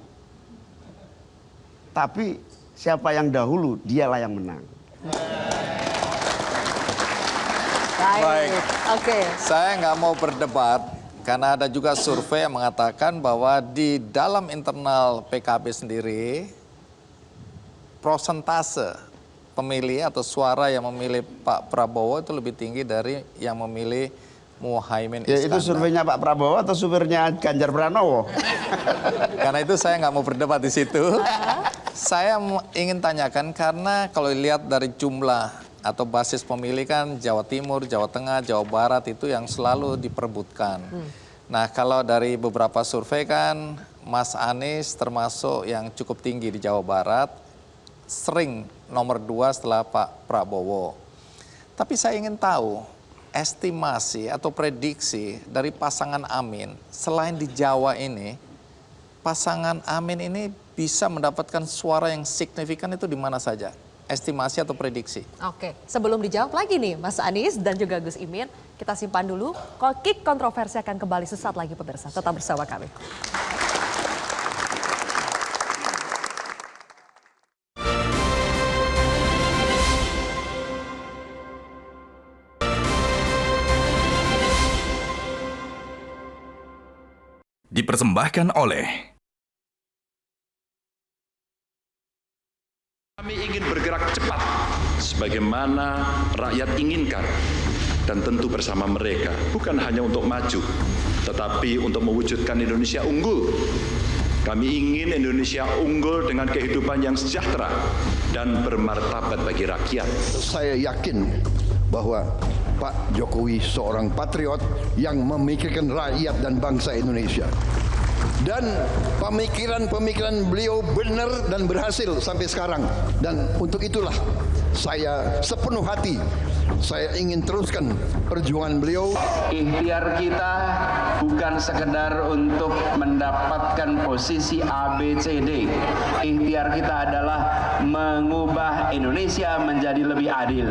Tapi siapa yang dahulu, dialah yang menang. Baik. Oke. Saya nggak mau berdebat karena ada juga survei yang mengatakan bahwa di dalam internal PKB sendiri prosentase pemilih atau suara yang memilih Pak Prabowo itu lebih tinggi dari yang memilih Muhaimin Iskandar. Ya itu surveinya Pak Prabowo atau surveinya Ganjar Pranowo? Karena itu saya nggak mau berdebat di situ. Saya ingin tanyakan karena kalau dilihat dari jumlah atau basis pemilih kan Jawa Timur, Jawa Tengah, Jawa Barat itu yang selalu diperebutkan. Nah kalau dari beberapa survei kan Mas Anies termasuk yang cukup tinggi di Jawa Barat, sering nomor 2 setelah Pak Prabowo. Tapi saya ingin tahu estimasi atau prediksi dari pasangan Amin selain di Jawa ini, pasangan Amin ini bisa mendapatkan suara yang signifikan itu di mana saja? Estimasi atau prediksi? Oke, sebelum dijawab lagi nih Mas Anies dan juga Gus Imin, kita simpan dulu. Kick kontroversi akan kembali sesaat lagi pemirsa. Tetap bersama kami. Dipersembahkan oleh Kami ingin bergerak cepat sebagaimana rakyat inginkan dan tentu bersama mereka, bukan hanya untuk maju, tetapi untuk mewujudkan Indonesia unggul. Kami ingin Indonesia unggul dengan kehidupan yang sejahtera dan bermartabat bagi rakyat. Saya yakin bahwa Pak Jokowi seorang patriot yang memikirkan rakyat dan bangsa Indonesia. Dan pemikiran-pemikiran beliau benar dan berhasil sampai sekarang. Dan untuk itulah saya sepenuh hati saya ingin teruskan perjuangan beliau. Ikhtiar kita bukan sekedar untuk mendapatkan posisi A, B, C, D. Ikhtiar kita adalah mengubah Indonesia menjadi lebih adil.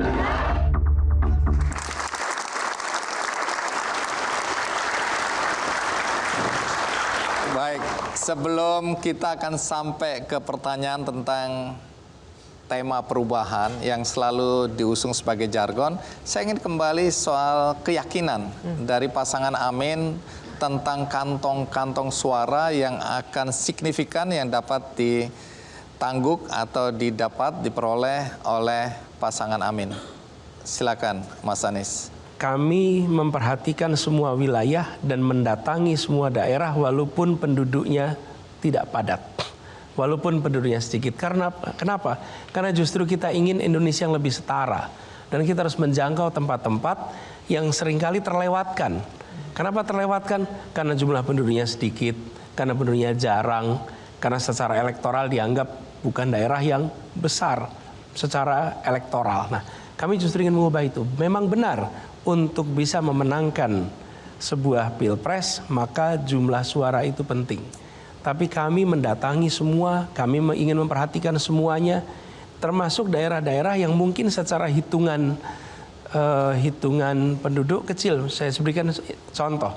Baik, sebelum kita akan sampai ke pertanyaan tentang tema perubahan yang selalu diusung sebagai jargon, saya ingin kembali soal keyakinan dari pasangan Amin tentang kantong-kantong suara yang akan signifikan yang dapat ditangguk atau diperoleh oleh pasangan Amin. Silakan, Mas Anies. Kami memperhatikan semua wilayah dan mendatangi semua daerah walaupun penduduknya tidak padat. Walaupun penduduknya sedikit. Kenapa? Karena justru kita ingin Indonesia yang lebih setara. Dan kita harus menjangkau tempat-tempat yang seringkali terlewatkan. Kenapa terlewatkan? Karena jumlah penduduknya sedikit, karena penduduknya jarang, karena secara elektoral dianggap bukan daerah yang besar secara elektoral. Nah, kami justru ingin mengubah itu. Memang benar, untuk bisa memenangkan sebuah pilpres, maka jumlah suara itu penting. Tapi kami mendatangi semua, kami ingin memperhatikan semuanya, termasuk daerah-daerah yang mungkin secara hitungan penduduk kecil. Saya berikan contoh,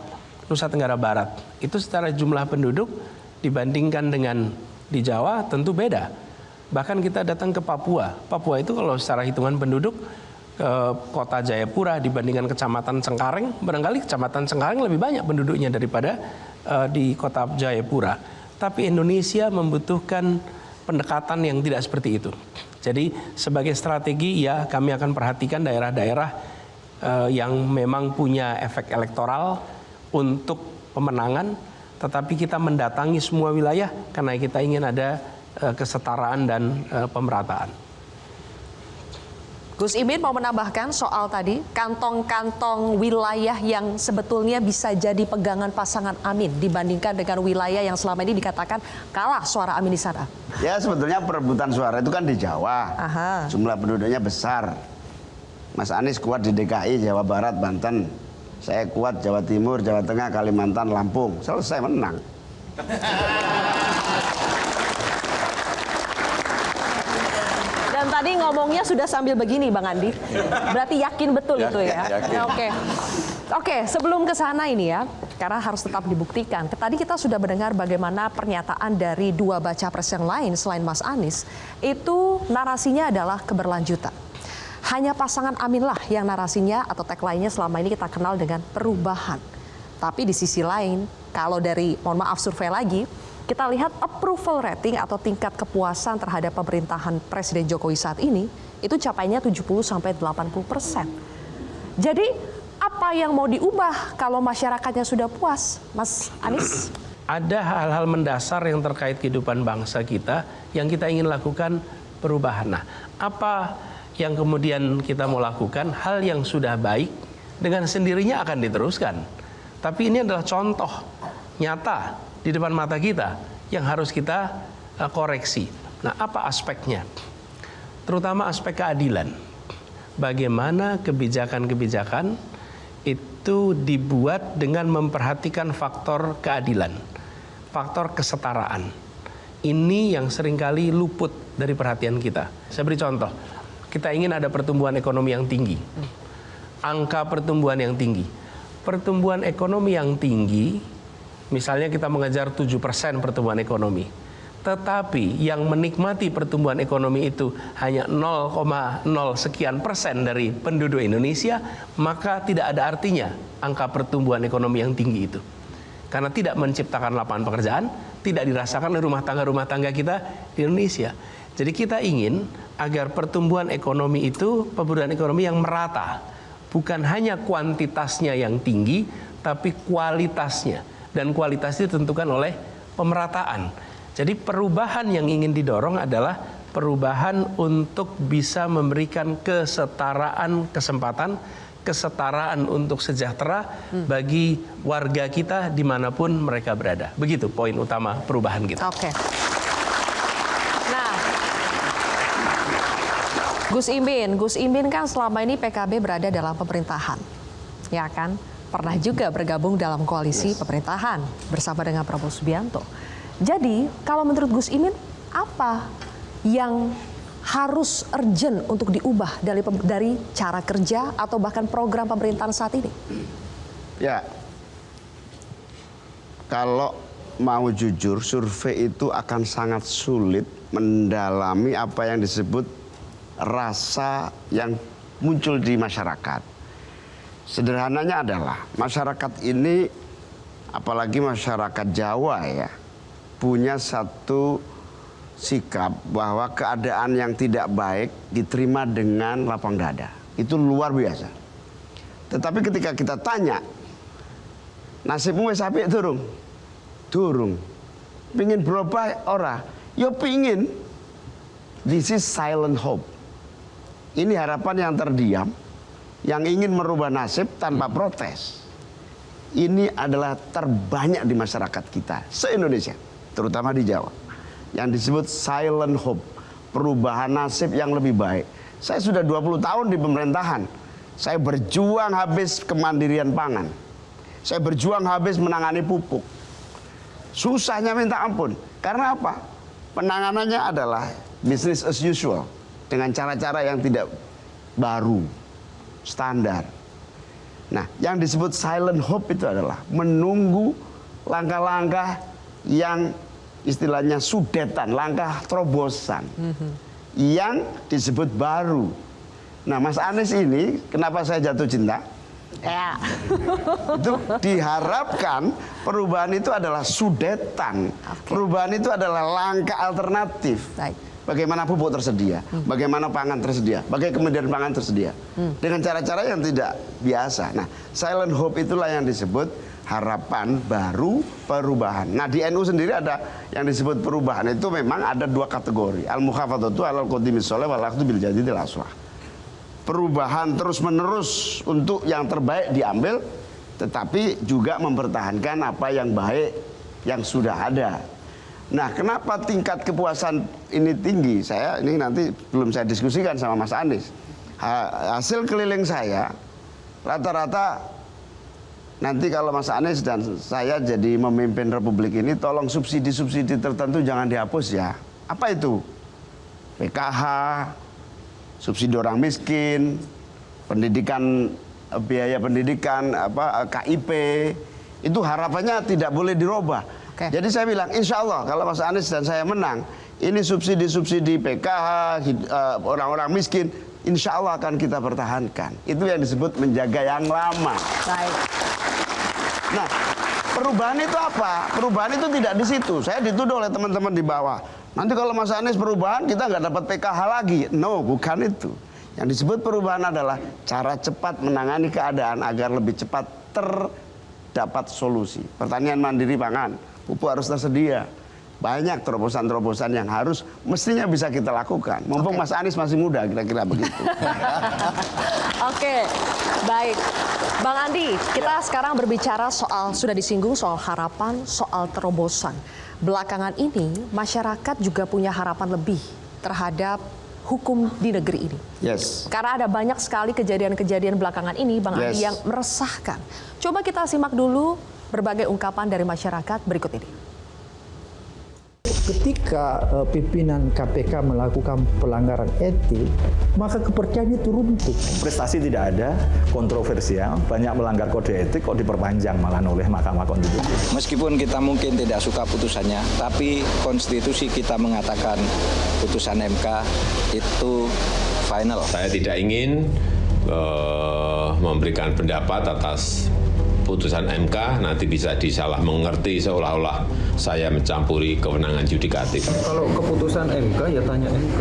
Nusa Tenggara Barat. Itu secara jumlah penduduk dibandingkan dengan di Jawa tentu beda. Bahkan kita datang ke Papua. Papua itu kalau secara hitungan penduduk, kota Jayapura dibandingkan kecamatan Cengkareng, barangkali kecamatan Cengkareng lebih banyak penduduknya daripada di kota Jayapura. Tapi Indonesia membutuhkan pendekatan yang tidak seperti itu. Jadi sebagai strategi ya kami akan perhatikan daerah-daerah yang memang punya efek elektoral untuk pemenangan, tetapi kita mendatangi semua wilayah karena kita ingin ada kesetaraan dan pemerataan. Gus Imin mau menambahkan soal tadi kantong-kantong wilayah yang sebetulnya bisa jadi pegangan pasangan Amin dibandingkan dengan wilayah yang selama ini dikatakan kalah suara Amin di sana. Ya sebetulnya perebutan suara itu kan di Jawa. Aha. Jumlah penduduknya besar. Mas Anies kuat di DKI, Jawa Barat, Banten. Saya kuat Jawa Timur, Jawa Tengah, Kalimantan, Lampung. Selesai, menang. Dan tadi ngomongnya sudah sambil begini Bang Andi. Berarti yakin betul itu ya. Oke, sebelum ke sana ini ya, karena harus tetap dibuktikan. Tadi kita sudah mendengar bagaimana pernyataan dari dua baca pres yang lain selain Mas Anies. Itu narasinya adalah keberlanjutan. Hanya pasangan Amin lah yang narasinya atau tagline-nya selama ini kita kenal dengan perubahan. Tapi di sisi lain, kalau dari, mohon maaf survei lagi, kita lihat approval rating atau tingkat kepuasan terhadap pemerintahan Presiden Jokowi saat ini, itu capainya 70-80%. Jadi apa yang mau diubah kalau masyarakatnya sudah puas, Mas Anies? Ada hal-hal mendasar yang terkait kehidupan bangsa kita yang kita ingin lakukan perubahan. Nah, apa yang kemudian kita mau lakukan? Hal yang sudah baik dengan sendirinya akan diteruskan. Tapi ini adalah contoh nyata di depan mata kita yang harus kita koreksi. Nah, apa aspeknya? Terutama aspek keadilan. Bagaimana kebijakan-kebijakan itu dibuat dengan memperhatikan faktor keadilan, faktor kesetaraan. Ini yang seringkali luput dari perhatian kita. Saya beri contoh. Kita ingin ada pertumbuhan ekonomi yang tinggi. Angka pertumbuhan yang tinggi. Pertumbuhan ekonomi yang tinggi, misalnya kita mengejar 7% pertumbuhan ekonomi. Tetapi yang menikmati pertumbuhan ekonomi itu hanya 0,0 sekian persen dari penduduk Indonesia, maka tidak ada artinya angka pertumbuhan ekonomi yang tinggi itu. Karena tidak menciptakan lapangan pekerjaan, tidak dirasakan oleh rumah tangga kita di Indonesia. Jadi kita ingin agar pertumbuhan ekonomi itu, pertumbuhan ekonomi yang merata. Bukan hanya kuantitasnya yang tinggi, tapi kualitasnya. Dan kualitas itu ditentukan oleh pemerataan. Jadi perubahan yang ingin didorong adalah perubahan untuk bisa memberikan kesetaraan kesempatan, kesetaraan untuk sejahtera bagi warga kita dimanapun mereka berada. Begitu poin utama perubahan kita. Oke. Nah, Gus Imin kan selama ini PKB berada dalam pemerintahan, ya kan? Pernah juga bergabung dalam koalisi pemerintahan bersama dengan Prabowo Subianto. Jadi, kalau menurut Gus Imin, apa yang harus urgent untuk diubah dari cara kerja atau bahkan program pemerintahan saat ini? Ya, kalau mau jujur, survei itu akan sangat sulit mendalami apa yang disebut rasa yang muncul di masyarakat. Sederhananya adalah masyarakat ini, apalagi masyarakat Jawa ya, punya satu sikap bahwa keadaan yang tidak baik diterima dengan lapang dada. Itu luar biasa. Tetapi ketika kita tanya, nasibmu wis apik durung? Durung. Pingin berubah ora? Yo pingin. This is silent hope. Ini harapan yang terdiam, yang ingin merubah nasib tanpa protes. ini adalah terbanyak di masyarakat kita se-Indonesia, terutama di Jawa, yang disebut silent hope, perubahan nasib yang lebih baik. Saya sudah 20 tahun di pemerintahan. Saya berjuang habis kemandirian pangan. Saya berjuang habis menangani pupuk. Susahnya minta ampun. Karena apa? Penanganannya adalah business as usual, dengan cara-cara yang tidak baru, standar. Nah, yang disebut silent hope itu adalah menunggu langkah-langkah yang istilahnya sudetan, langkah terobosan, yang disebut baru. Nah, Mas Anies ini, kenapa saya jatuh cinta? Ya. Itu diharapkan perubahan itu adalah sudetan. Perubahan itu adalah langkah alternatif. Baik. Bagaimana pupuk tersedia, bagaimana pangan tersedia, bagaimana kemudian pangan tersedia. Dengan cara-cara yang tidak biasa. Nah, silent hope itulah yang disebut harapan baru perubahan. Nah, di NU sendiri ada yang disebut perubahan. Itu memang ada dua kategori. Al-mukhafadhatu alal qadimis sholih wal akhdhu bil jadidil aslah. Perubahan terus-menerus untuk yang terbaik diambil, tetapi juga mempertahankan apa yang baik yang sudah ada. Nah, kenapa tingkat kepuasan ini tinggi? Saya ini nanti belum saya diskusikan sama Mas Anies. Hasil keliling saya, rata-rata nanti kalau Mas Anies dan saya jadi memimpin Republik ini, tolong subsidi-subsidi tertentu jangan dihapus ya. Apa itu? PKH, subsidi orang miskin, pendidikan, biaya pendidikan, KIP, itu harapannya tidak boleh dirubah. Jadi saya bilang, insya Allah kalau Mas Anies dan saya menang, ini subsidi-subsidi PKH, orang-orang miskin, insya Allah akan kita pertahankan. Itu yang disebut menjaga yang lama. Baik. Nah, perubahan itu apa? Perubahan itu tidak di situ. Saya dituduh oleh teman-teman di bawah. Nanti kalau Mas Anies perubahan, kita nggak dapat PKH lagi. No, bukan itu. Yang disebut perubahan adalah cara cepat menangani keadaan agar lebih cepat terdapat solusi. Pertanian mandiri pangan, pupuk harus tersedia. Banyak terobosan-terobosan yang harus mestinya bisa kita lakukan. Mumpung Mas Anies masih muda, kira-kira begitu. Oke, baik. Bang Andi, kita sekarang berbicara soal, sudah disinggung soal harapan, soal terobosan. Belakangan ini, masyarakat juga punya harapan lebih terhadap hukum di negeri ini. Yes. Karena ada banyak sekali kejadian-kejadian belakangan ini, Bang Andi, yang meresahkan. Coba kita simak dulu berbagai ungkapan dari masyarakat berikut ini. Ketika pimpinan KPK melakukan pelanggaran etik, maka kepercayaan itu runtuh. Prestasi tidak ada, kontroversial, banyak melanggar kode etik, kok diperpanjang malah oleh Mahkamah Konstitusi. Meskipun kita mungkin tidak suka putusannya, tapi konstitusi kita mengatakan putusan MK itu final. Saya tidak ingin memberikan pendapat atas putusan MK, nanti bisa disalah mengerti seolah-olah saya mencampuri kewenangan yudikatif. Kalau keputusan MK ya tanya MK.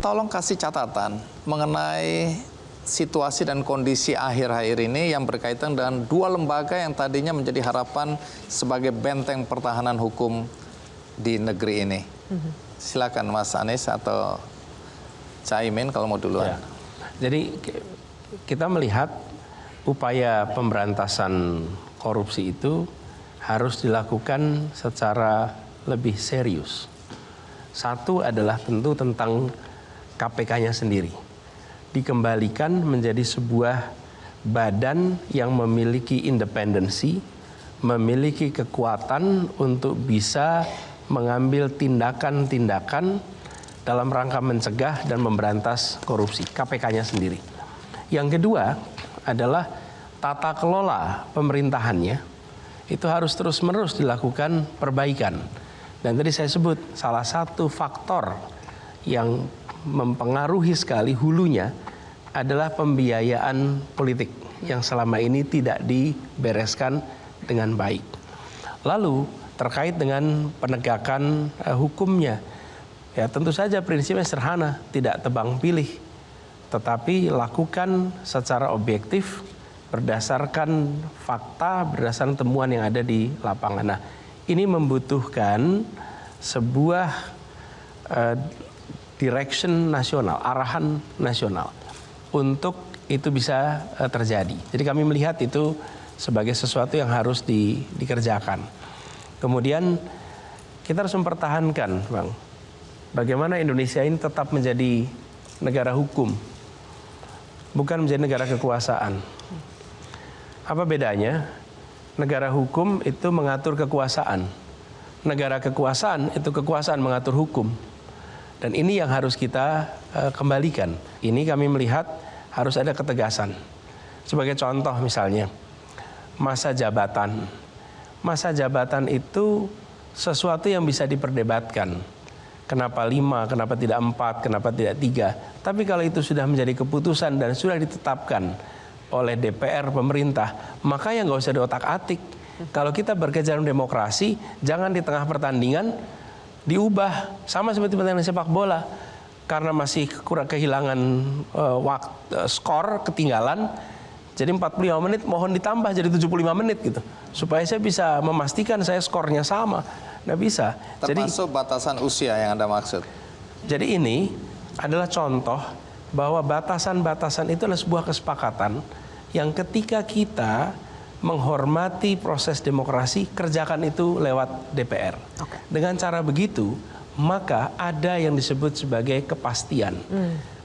Tolong kasih catatan mengenai situasi dan kondisi akhir-akhir ini yang berkaitan dengan dua lembaga yang tadinya menjadi harapan sebagai benteng pertahanan hukum di negeri ini. Silakan Mas Anies atau Caimin kalau mau duluan. Ya. Jadi kita melihat upaya pemberantasan korupsi itu harus dilakukan secara lebih serius. Satu adalah tentu tentang KPK-nya sendiri. Dikembalikan menjadi sebuah badan yang memiliki independensi, memiliki kekuatan untuk bisa mengambil tindakan-tindakan dalam rangka mencegah dan memberantas korupsi, KPK-nya sendiri. Yang kedua adalah tata kelola pemerintahannya itu harus terus-menerus dilakukan perbaikan. Dan tadi saya sebut salah satu faktor yang mempengaruhi sekali hulunya adalah pembiayaan politik yang selama ini tidak dibereskan dengan baik. Lalu terkait dengan penegakan hukumnya, ya tentu saja prinsipnya sederhana, tidak tebang pilih, tetapi lakukan secara objektif berdasarkan fakta, berdasarkan temuan yang ada di lapangan. Nah, ini membutuhkan sebuah direction nasional, arahan nasional untuk itu bisa terjadi. Jadi kami melihat itu sebagai sesuatu yang harus dikerjakan. Kemudian kita harus mempertahankan, Bang, bagaimana Indonesia ini tetap menjadi negara hukum, bukan menjadi negara kekuasaan. Apa bedanya? Negara hukum itu mengatur kekuasaan. Negara kekuasaan itu kekuasaan mengatur hukum. Dan ini yang harus kita kembalikan. Ini kami melihat harus ada ketegasan. Sebagai contoh misalnya, masa jabatan. Masa jabatan itu sesuatu yang bisa diperdebatkan. Kenapa 5, kenapa tidak 4, kenapa tidak 3. Tapi kalau itu sudah menjadi keputusan dan sudah ditetapkan oleh DPR, pemerintah, maka ya nggak usah diotak-atik. Kalau kita berkejaran demokrasi, jangan di tengah pertandingan diubah. Sama seperti pertandingan sepak bola. Karena masih kehilangan skor, ketinggalan, jadi 45 menit mohon ditambah jadi 75 menit gitu. Supaya saya bisa memastikan saya skornya sama. Nggak bisa. Termasuk batasan usia yang Anda maksud? Jadi ini adalah contoh bahwa batasan-batasan itu adalah sebuah kesepakatan yang ketika kita menghormati proses demokrasi, kerjakan itu lewat DPR. Dengan cara begitu, maka ada yang disebut sebagai kepastian.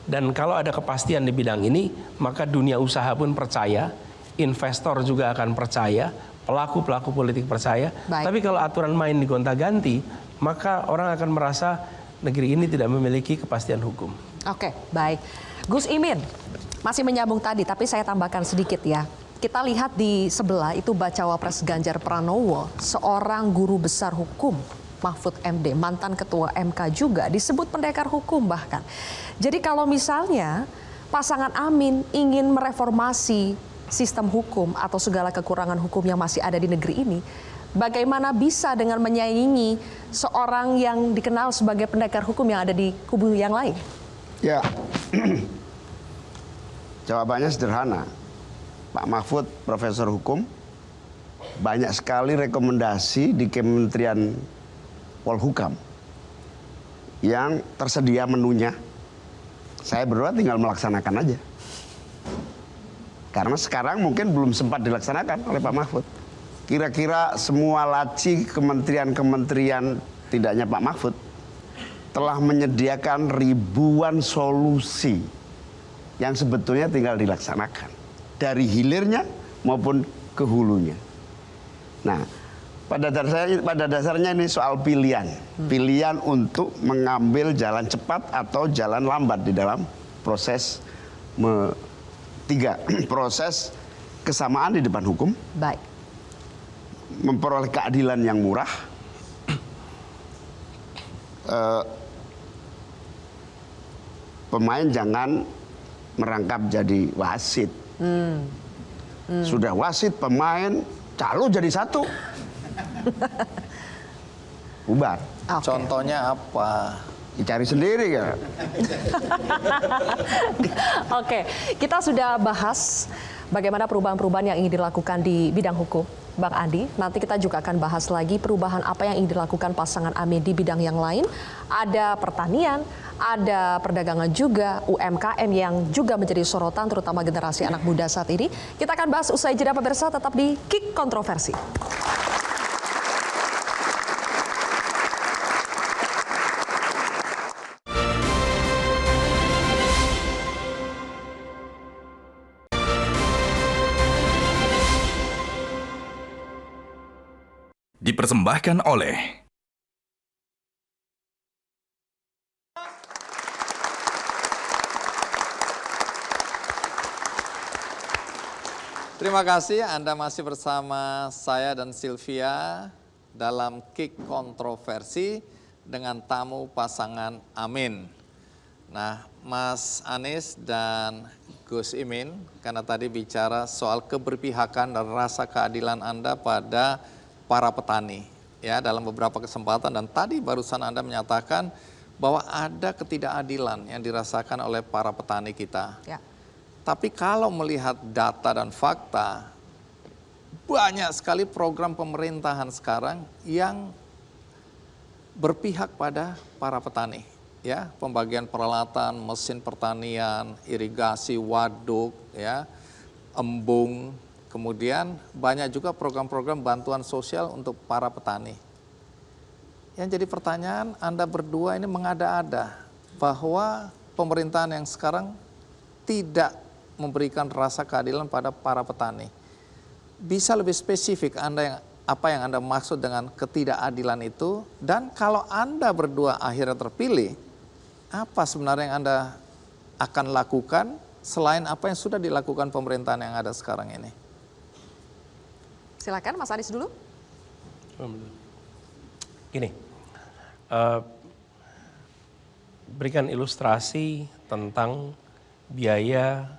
Dan kalau ada kepastian di bidang ini, maka dunia usaha pun percaya, investor juga akan percaya, pelaku-pelaku politik percaya. Tapi kalau aturan main digonta-ganti, maka orang akan merasa negeri ini tidak memiliki kepastian hukum. Oke, baik. Gus Imin, masih menyambung tadi, tapi saya tambahkan sedikit ya. Kita lihat di sebelah itu Bacawa Pres Ganjar Pranowo, seorang guru besar hukum, Mahfud MD, mantan ketua MK juga, disebut pendekar hukum bahkan. Jadi kalau misalnya pasangan Amin ingin mereformasi sistem hukum atau segala kekurangan hukum yang masih ada di negeri ini, bagaimana bisa dengan menyaingi seorang yang dikenal sebagai pendekar hukum yang ada di kubu yang lain? Ya, jawabannya sederhana. Pak Mahfud, profesor hukum, banyak sekali rekomendasi di Kementerian Polhukam yang tersedia menunya. Saya berdua tinggal melaksanakan aja. Karena sekarang mungkin belum sempat dilaksanakan oleh Pak Mahfud. Kira-kira semua laci kementerian-kementerian, tidaknya Pak Mahfud, telah menyediakan ribuan solusi yang sebetulnya tinggal dilaksanakan. Dari hilirnya maupun ke hulunya. Nah, pada dasarnya ini soal pilihan. Pilihan untuk mengambil jalan cepat atau jalan lambat di dalam proses proses kesamaan di depan hukum. Baik. Memperoleh keadilan yang murah. Pemain jangan merangkap jadi wasit. Sudah wasit, pemain, calo jadi satu. Bubar. Contohnya apa? Dicari sendiri ya. Oke, kita sudah bahas bagaimana perubahan-perubahan yang ingin dilakukan di bidang hukum, Bang Andi. Nanti kita juga akan bahas lagi perubahan apa yang ingin dilakukan pasangan Amin di bidang yang lain. Ada pertanian, ada perdagangan juga, UMKM yang juga menjadi sorotan terutama generasi anak muda saat ini. Kita akan bahas usai jeda pemirsa, tetap di Kick Kontroversi. Dipersembahkan oleh Terima kasih Anda masih bersama saya dan Sylvia dalam Kick Kontroversi dengan tamu pasangan Amin. Nah, Mas Anies dan Gus Imin, karena tadi bicara soal keberpihakan dan rasa keadilan Anda pada para petani, ya, dalam beberapa kesempatan, dan tadi barusan Anda menyatakan bahwa ada ketidakadilan yang dirasakan oleh para petani kita. Ya. Tapi kalau melihat data dan fakta, banyak sekali program pemerintahan sekarang yang berpihak pada para petani. ya, pembagian peralatan, mesin pertanian, irigasi, waduk, ya, embung, kemudian banyak juga program-program bantuan sosial untuk para petani. Yang jadi pertanyaan, Anda berdua ini mengada-ada bahwa pemerintahan yang sekarang tidak memberikan rasa keadilan pada para petani. Bisa lebih spesifik apa yang Anda maksud dengan ketidakadilan itu, dan kalau Anda berdua akhirnya terpilih, apa sebenarnya yang Anda akan lakukan selain apa yang sudah dilakukan pemerintahan yang ada sekarang ini? Silakan Mas Anies dulu. Gini, berikan ilustrasi tentang biaya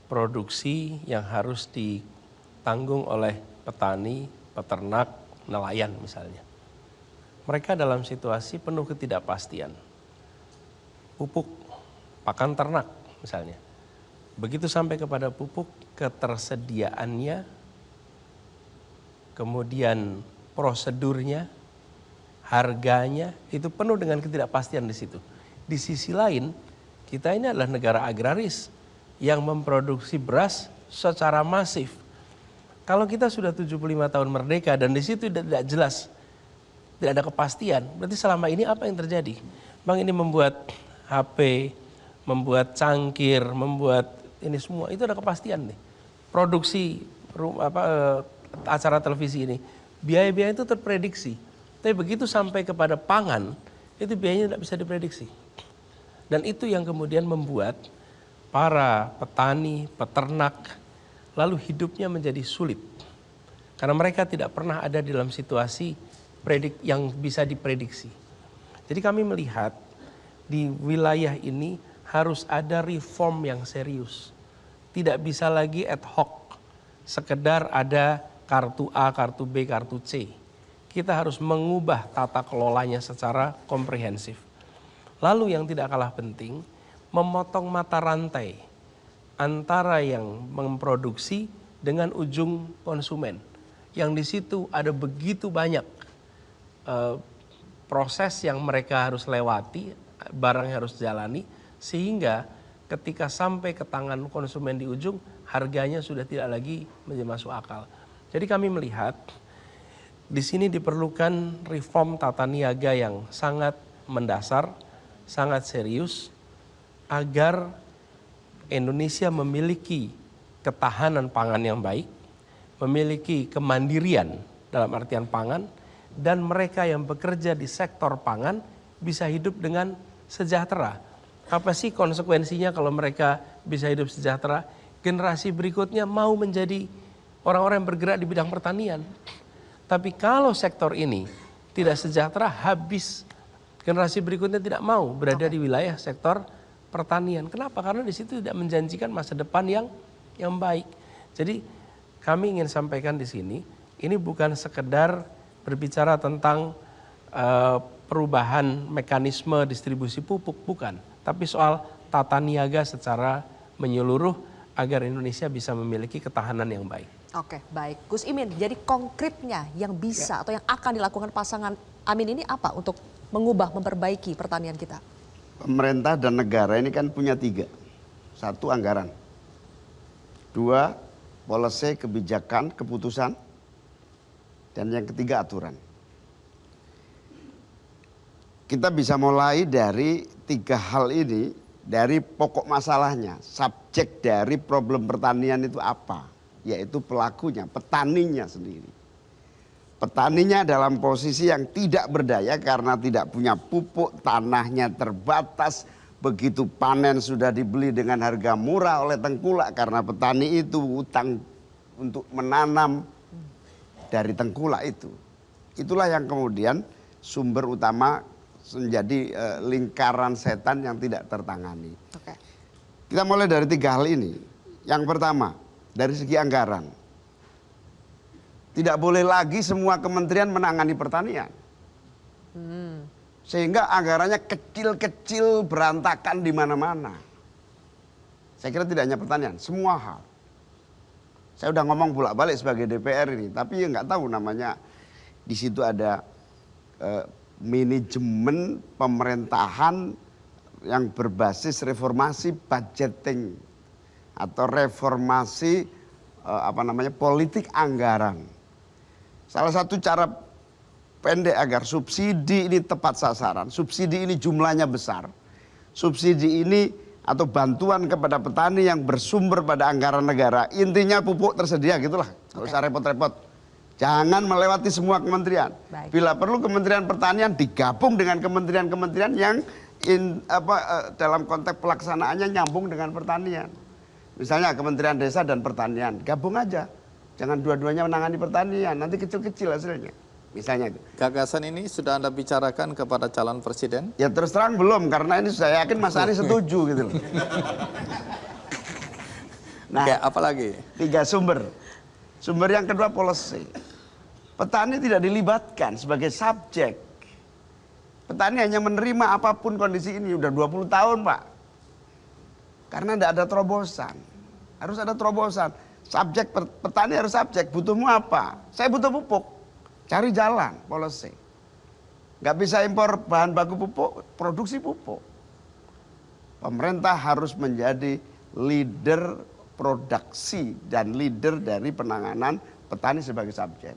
produksi yang harus ditanggung oleh petani, peternak, nelayan misalnya. Mereka dalam situasi penuh ketidakpastian. Pupuk, pakan ternak misalnya. Begitu sampai kepada pupuk, ketersediaannya, kemudian prosedurnya, harganya, itu penuh dengan ketidakpastian di situ. Di sisi lain, kita ini adalah negara agraris yang memproduksi beras secara masif. Kalau kita sudah 75 tahun merdeka dan di situ tidak jelas, tidak ada kepastian, berarti selama ini apa yang terjadi? Bang, ini membuat HP, membuat cangkir, membuat ini semua, itu ada kepastian nih. Produksi acara televisi ini, biaya-biaya itu terprediksi. Tapi begitu sampai kepada pangan, itu biayanya tidak bisa diprediksi. Dan itu yang kemudian membuat para petani, peternak, lalu hidupnya menjadi sulit. Karena mereka tidak pernah ada dalam situasi yang bisa diprediksi. Jadi kami melihat di wilayah ini harus ada reform yang serius. Tidak bisa lagi ad hoc, sekedar ada kartu A, kartu B, kartu C. Kita harus mengubah tata kelolanya secara komprehensif. Lalu yang tidak kalah penting, memotong mata rantai antara yang memproduksi dengan ujung konsumen. Yang di situ ada begitu banyak proses yang mereka harus lewati, barang yang harus jalani, sehingga ketika sampai ke tangan konsumen di ujung, harganya sudah tidak lagi masuk akal. Jadi kami melihat di sini diperlukan reform tata niaga yang sangat mendasar, sangat serius, agar Indonesia memiliki ketahanan pangan yang baik, memiliki kemandirian dalam artian pangan, dan mereka yang bekerja di sektor pangan bisa hidup dengan sejahtera. Apa sih konsekuensinya kalau mereka bisa hidup sejahtera? Generasi berikutnya mau menjadi orang-orang yang bergerak di bidang pertanian. Tapi kalau sektor ini tidak sejahtera, habis. Generasi berikutnya tidak mau berada di wilayah sektor pertanian. Kenapa? Karena di situ tidak menjanjikan masa depan yang baik. Jadi kami ingin sampaikan di sini, ini bukan sekedar berbicara tentang perubahan mekanisme distribusi pupuk, bukan. Tapi soal tata niaga secara menyeluruh agar Indonesia bisa memiliki ketahanan yang baik. Oke, baik. Gus Imin, jadi konkretnya yang bisa atau yang akan dilakukan pasangan Amin ini apa untuk mengubah, memperbaiki pertanian kita? Pemerintah dan negara ini kan punya 3. 1, anggaran. 2, policy, kebijakan, keputusan. Dan yang ketiga, aturan. Kita bisa mulai dari 3 hal ini, dari pokok masalahnya. Subjek dari problem pertanian itu apa? Yaitu pelakunya, petaninya sendiri. Petaninya dalam posisi yang tidak berdaya karena tidak punya pupuk, tanahnya terbatas. Begitu panen sudah dibeli dengan harga murah oleh tengkulak karena petani itu utang untuk menanam dari tengkulak itu. Itulah yang kemudian sumber utama menjadi lingkaran setan yang tidak tertangani. Oke. Kita mulai dari 3 hal ini. Yang pertama, dari segi anggaran. Tidak boleh lagi semua kementerian menangani pertanian. Sehingga anggarannya kecil-kecil berantakan di mana-mana. Saya kira tidak hanya pertanian, semua hal. Saya udah ngomong bolak-balik sebagai DPR ini, tapi ya nggak tahu namanya di situ ada manajemen pemerintahan yang berbasis reformasi budgeting atau reformasi politik anggaran. Salah satu cara pendek agar subsidi ini tepat sasaran, subsidi ini jumlahnya besar, subsidi ini atau bantuan kepada petani yang bersumber pada anggaran negara, intinya pupuk tersedia gitulah, nggak usah repot-repot. Jangan melewati semua kementerian. Baik. Bila perlu Kementerian Pertanian digabung dengan kementerian-kementerian yang dalam konteks pelaksanaannya nyambung dengan pertanian. Misalnya Kementerian Desa dan Pertanian, gabung aja. Jangan dua-duanya menangani pertanian, nanti kecil-kecil hasilnya. Misalnya itu. Gagasan ini sudah Anda bicarakan kepada calon presiden? Ya terus terang belum, karena ini saya yakin Mas Anies setuju gitu loh. Nah, oke, apa lagi? 3 sumber. Sumber yang kedua policy. Petani tidak dilibatkan sebagai subjek. Petani hanya menerima apapun kondisi ini, udah 20 tahun Pak. Karena tidak ada terobosan. Harus ada terobosan. Subjek, petani harus subjek, butuhmu apa? Saya butuh pupuk. Cari jalan, policy. Nggak bisa impor bahan baku pupuk, produksi pupuk. Pemerintah harus menjadi leader produksi dan leader dari penanganan petani sebagai subjek.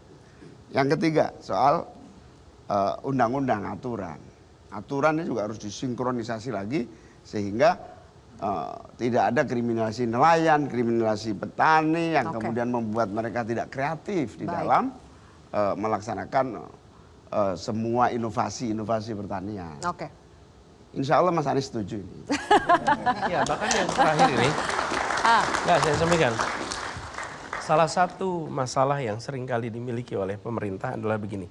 Yang ketiga, soal undang-undang, aturan. Aturan ini juga harus disinkronisasi lagi sehingga tidak ada kriminalisasi nelayan, kriminalisasi petani yang kemudian membuat mereka tidak kreatif di dalam melaksanakan semua inovasi-inovasi pertanian. Oke. Insya Allah Mas Anies setuju ini. Ya, bahkan yang terakhir ini, nggak saya sampaikan. Salah satu masalah yang seringkali dimiliki oleh pemerintah adalah begini.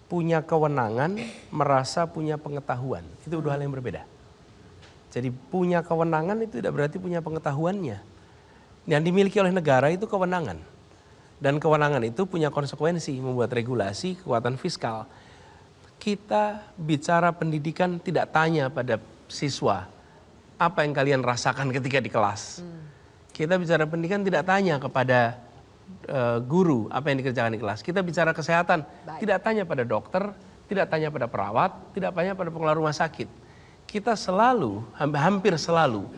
Punya kewenangan, merasa punya pengetahuan. Itu dua hal yang berbeda. Jadi punya kewenangan itu tidak berarti punya pengetahuannya. Yang dimiliki oleh negara itu kewenangan. Dan kewenangan itu punya konsekuensi, membuat regulasi, kekuatan fiskal. Kita bicara pendidikan tidak tanya pada siswa, apa yang kalian rasakan ketika di kelas. Kita bicara pendidikan tidak tanya kepada guru apa yang dikerjakan di kelas. Kita bicara kesehatan, tidak tanya pada dokter, tidak tanya pada perawat, tidak tanya pada pengelola rumah sakit. Kita selalu, hampir selalu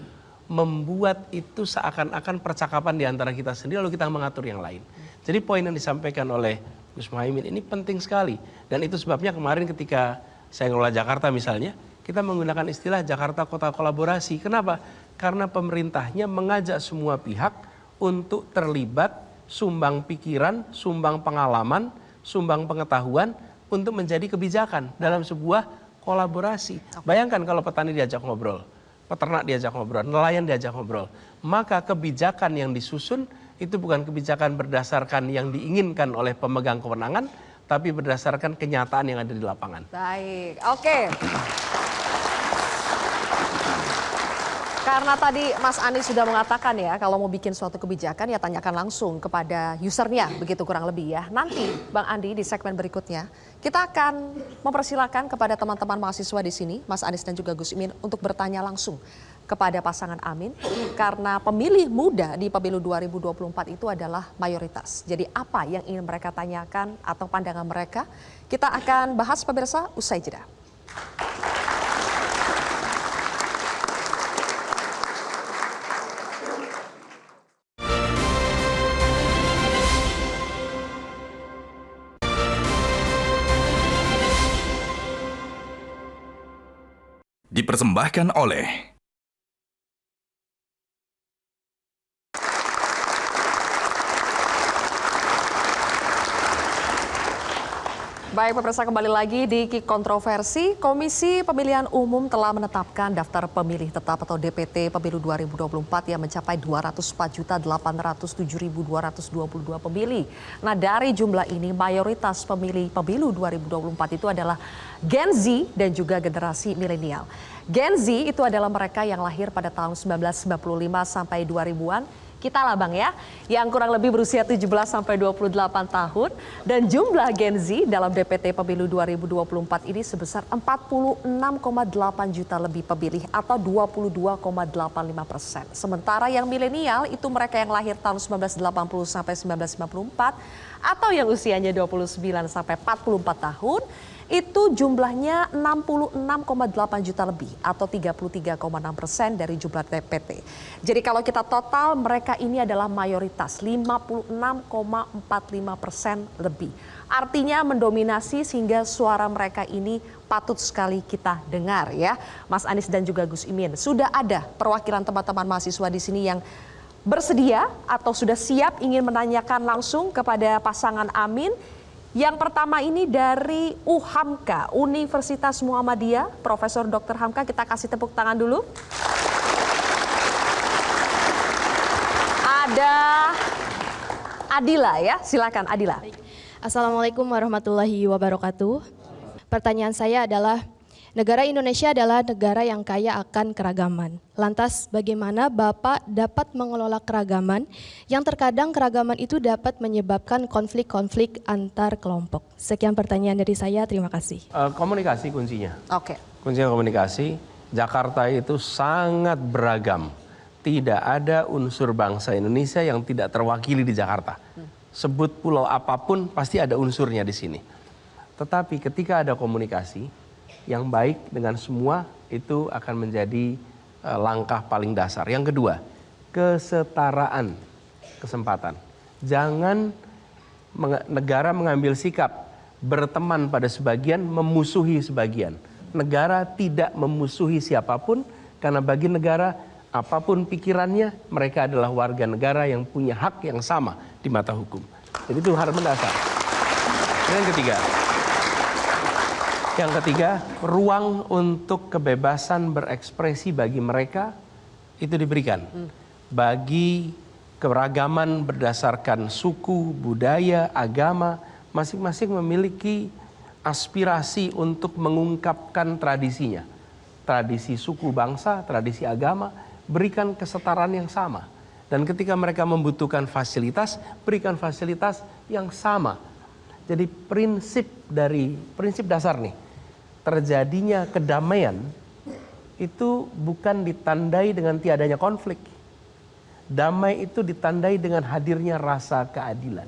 membuat itu seakan-akan percakapan di antara kita sendiri lalu kita mengatur yang lain. Jadi poin yang disampaikan oleh Gus Muhaimin ini penting sekali. Dan itu sebabnya kemarin ketika saya ngelola Jakarta misalnya, kita menggunakan istilah Jakarta Kota Kolaborasi. Kenapa? Karena pemerintahnya mengajak semua pihak untuk terlibat, sumbang pikiran, sumbang pengalaman, sumbang pengetahuan untuk menjadi kebijakan dalam sebuah kolaborasi. Bayangkan kalau petani diajak ngobrol, peternak diajak ngobrol, nelayan diajak ngobrol. Maka kebijakan yang disusun itu bukan kebijakan berdasarkan yang diinginkan oleh pemegang kewenangan, tapi berdasarkan kenyataan yang ada di lapangan. Baik, oke. Karena tadi Mas Anies sudah mengatakan ya, kalau mau bikin suatu kebijakan ya tanyakan langsung kepada usernya, begitu kurang lebih ya. Nanti Bang Andi di segmen berikutnya, kita akan mempersilahkan kepada teman-teman mahasiswa di sini, Mas Anies dan juga Gus Imin, untuk bertanya langsung kepada pasangan Amin. Karena pemilih muda di Pemilu 2024 itu adalah mayoritas. Jadi apa yang ingin mereka tanyakan atau pandangan mereka, kita akan bahas pemirsa usai jeda. Dipersembahkan oleh Baik pemirsa, kembali lagi di Kick Kontroversi. Komisi Pemilihan Umum telah menetapkan daftar pemilih tetap atau DPT Pemilu 2024 yang mencapai 204.807.222 pemilih. Nah dari jumlah ini mayoritas pemilih Pemilu 2024 itu adalah Gen Z dan juga generasi milenial. Gen Z itu adalah mereka yang lahir pada tahun 1995 sampai 2000-an. Kita lah Bang ya, yang kurang lebih berusia 17 sampai 28 tahun. Dan jumlah Gen Z dalam DPT Pemilu 2024 ini sebesar 46,8 juta lebih pemilih atau 22,85%. Sementara yang milenial itu mereka yang lahir tahun 1980 sampai 1994 atau yang usianya 29 sampai 44 tahun. itu jumlahnya 66,8 juta lebih atau 33,6% dari jumlah TPT. Jadi kalau kita total mereka ini adalah mayoritas 56,45% lebih. Artinya mendominasi sehingga suara mereka ini patut sekali kita dengar ya. Mas Anies dan juga Gus Imin. Sudah ada perwakilan teman-teman mahasiswa di sini yang bersedia atau sudah siap ingin menanyakan langsung kepada pasangan Amin. Yang pertama ini dari UHAMKA, Universitas Muhammadiyah, Profesor Dr. Hamka, kita kasih tepuk tangan dulu. Ada Adila ya, silakan Adila. Assalamualaikum warahmatullahi wabarakatuh. Pertanyaan saya adalah, negara Indonesia adalah negara yang kaya akan keragaman. Lantas bagaimana Bapak dapat mengelola keragaman yang terkadang keragaman itu dapat menyebabkan konflik-konflik antar kelompok? Sekian pertanyaan dari saya, terima kasih. Komunikasi kuncinya. Oke. Kuncinya komunikasi. Jakarta itu sangat beragam. Tidak ada unsur bangsa Indonesia yang tidak terwakili di Jakarta. Sebut pulau apapun pasti ada unsurnya di sini. Tetapi ketika ada komunikasi yang baik dengan semua, itu akan menjadi langkah paling dasar. Yang kedua, kesetaraan kesempatan. Jangan negara mengambil sikap berteman pada sebagian, memusuhi sebagian. Negara tidak memusuhi siapapun, karena bagi negara apapun pikirannya, mereka adalah warga negara yang punya hak yang sama di mata hukum. Jadi itu harus mendasar. Yang ketiga, ruang untuk kebebasan berekspresi bagi mereka itu diberikan. Bagi keragaman berdasarkan suku, budaya, agama, masing-masing memiliki aspirasi untuk mengungkapkan tradisinya. Tradisi suku bangsa, tradisi agama, berikan kesetaraan yang sama. Dan ketika mereka membutuhkan fasilitas, berikan fasilitas yang sama. Jadi prinsip dasar nih, terjadinya kedamaian itu bukan ditandai dengan tiadanya konflik. Damai itu ditandai dengan hadirnya rasa keadilan.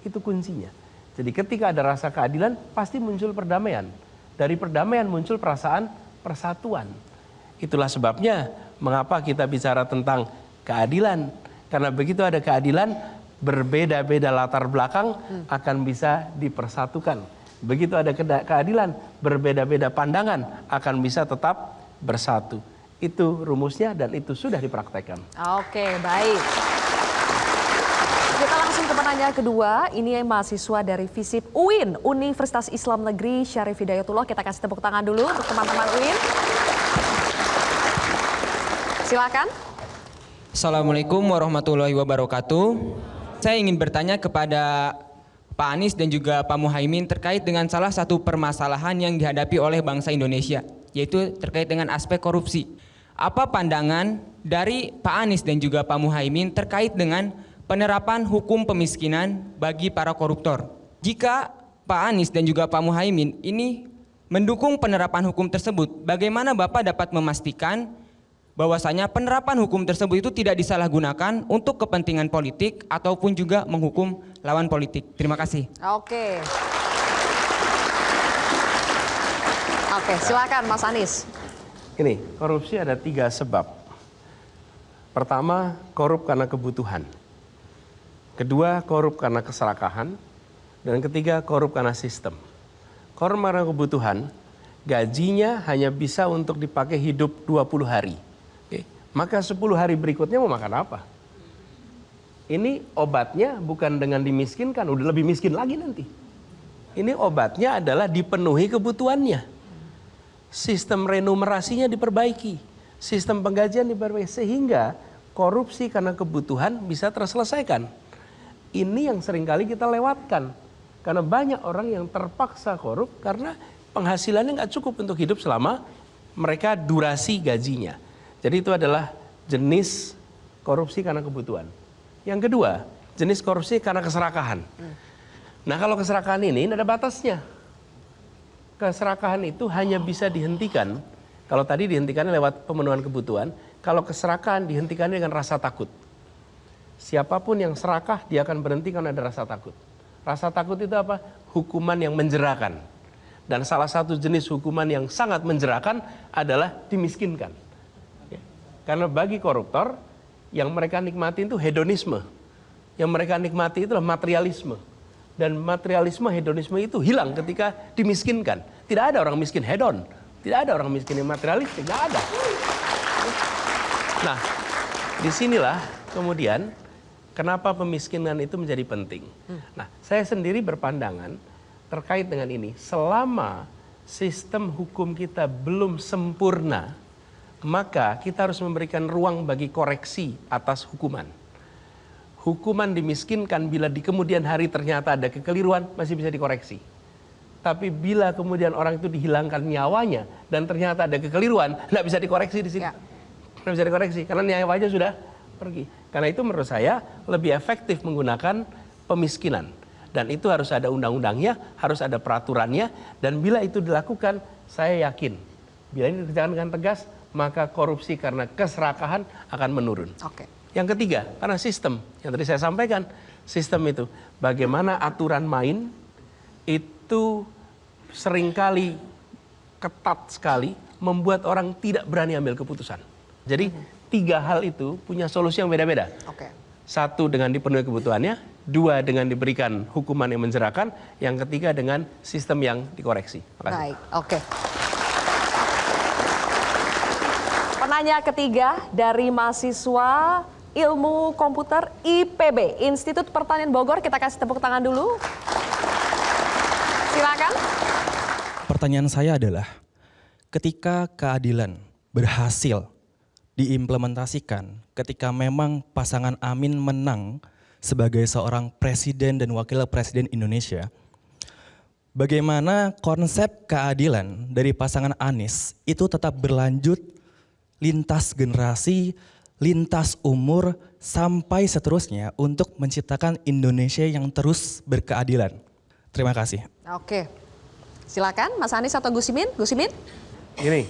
Itu kuncinya. Jadi ketika ada rasa keadilan, pasti muncul perdamaian. Dari perdamaian muncul perasaan persatuan. Itulah sebabnya mengapa kita bicara tentang keadilan. Karena begitu ada keadilan, berbeda-beda latar belakang akan bisa dipersatukan. Begitu ada keadilan, berbeda-beda pandangan akan bisa tetap bersatu. Itu rumusnya dan itu sudah dipraktekkan. Oke, baik. Kita langsung ke pertanyaan kedua. Ini mahasiswa dari FISIP UIN, Universitas Islam Negeri Syarif Hidayatullah. Kita kasih tepuk tangan dulu untuk teman-teman UIN. Silakan. Assalamualaikum warahmatullahi wabarakatuh. Saya ingin bertanya kepada Pak Anies dan juga Pak Muhaimin terkait dengan salah satu permasalahan yang dihadapi oleh bangsa Indonesia, yaitu terkait dengan aspek korupsi. Apa pandangan dari Pak Anies dan juga Pak Muhaimin terkait dengan penerapan hukum pemiskinan bagi para koruptor? Jika Pak Anies dan juga Pak Muhaimin ini mendukung penerapan hukum tersebut, bagaimana Bapak dapat memastikan bahwasanya penerapan hukum tersebut itu tidak disalahgunakan untuk kepentingan politik ataupun juga menghukum lawan politik? Terima kasih. Oke, silakan Mas Anies. Ini, korupsi ada 3 sebab. Pertama, korup karena kebutuhan. Kedua, korup karena keserakahan. Dan ketiga, korup karena sistem. Korup karena kebutuhan, gajinya hanya bisa untuk dipakai hidup 20 hari. Maka 10 hari berikutnya mau makan apa? Ini obatnya bukan dengan dimiskinkan, udah lebih miskin lagi nanti. Ini obatnya adalah dipenuhi kebutuhannya. Sistem renumerasinya diperbaiki, sistem penggajian diperbaiki, sehingga korupsi karena kebutuhan bisa terselesaikan. Ini yang seringkali kita lewatkan. Karena banyak orang yang terpaksa korup karena penghasilannya nggak cukup untuk hidup selama mereka durasi gajinya. Jadi itu adalah jenis korupsi karena kebutuhan. Yang kedua, jenis korupsi karena keserakahan. Nah, kalau keserakahan ini ada batasnya. Keserakahan itu hanya bisa dihentikan, kalau tadi dihentikan lewat pemenuhan kebutuhan, kalau keserakahan dihentikan dengan rasa takut. Siapapun yang serakah, dia akan berhenti karena ada rasa takut. Rasa takut itu apa? Hukuman yang menjerakan. Dan salah satu jenis hukuman yang sangat menjerakan adalah dimiskinkan. Ya. Karena bagi koruptor, yang mereka nikmati itu hedonisme. Yang mereka nikmati itulah materialisme. Dan materialisme, hedonisme itu hilang ketika dimiskinkan. Tidak ada orang miskin hedon. Tidak ada orang miskin yang materialistik. Tidak ada. Nah, disinilah kemudian kenapa pemiskinan itu menjadi penting. Nah, saya sendiri berpandangan terkait dengan ini. Selama sistem hukum kita belum sempurna, maka kita harus memberikan ruang bagi koreksi atas hukuman. Hukuman dimiskinkan bila di kemudian hari ternyata ada kekeliruan, masih bisa dikoreksi. Tapi bila kemudian orang itu dihilangkan nyawanya dan ternyata ada kekeliruan, tidak bisa dikoreksi di sini. Tidak bisa dikoreksi karena nyawanya sudah pergi. Karena itu menurut saya lebih efektif menggunakan pemiskinan. Dan itu harus ada undang-undangnya, harus ada peraturannya. Dan bila itu dilakukan, saya yakin bila ini dikerjakan dengan tegas, maka korupsi karena keserakahan akan menurun. Yang ketiga, karena sistem, yang tadi saya sampaikan, sistem itu bagaimana aturan main itu seringkali ketat sekali membuat orang tidak berani ambil keputusan. Jadi 3 hal itu punya solusi yang beda-beda. 1 dengan dipenuhi kebutuhannya, 2 dengan diberikan hukuman yang menjerakan, yang ketiga dengan sistem yang dikoreksi. Baik, oke. Penanya ketiga dari mahasiswa Ilmu Komputer IPB, Institut Pertanian Bogor. Kita kasih tepuk tangan dulu. Silakan. Pertanyaan saya adalah, ketika keadilan berhasil diimplementasikan, ketika memang pasangan Amin menang sebagai seorang presiden dan wakil presiden Indonesia, bagaimana konsep keadilan dari pasangan Anies itu tetap berlanjut lintas generasi, lintas umur, sampai seterusnya untuk menciptakan Indonesia yang terus berkeadilan. Terima kasih. Oke, silakan Mas Anies atau Gus Imin. Gus Imin. Ini,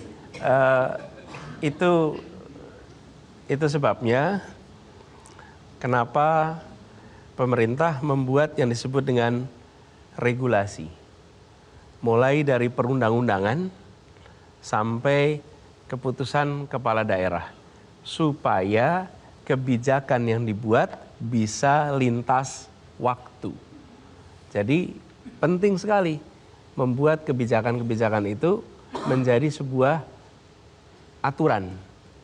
itu sebabnya kenapa pemerintah membuat yang disebut dengan regulasi. Mulai dari perundang-undangan sampai keputusan kepala daerah. Supaya kebijakan yang dibuat bisa lintas waktu. Jadi penting sekali membuat kebijakan-kebijakan itu menjadi sebuah aturan.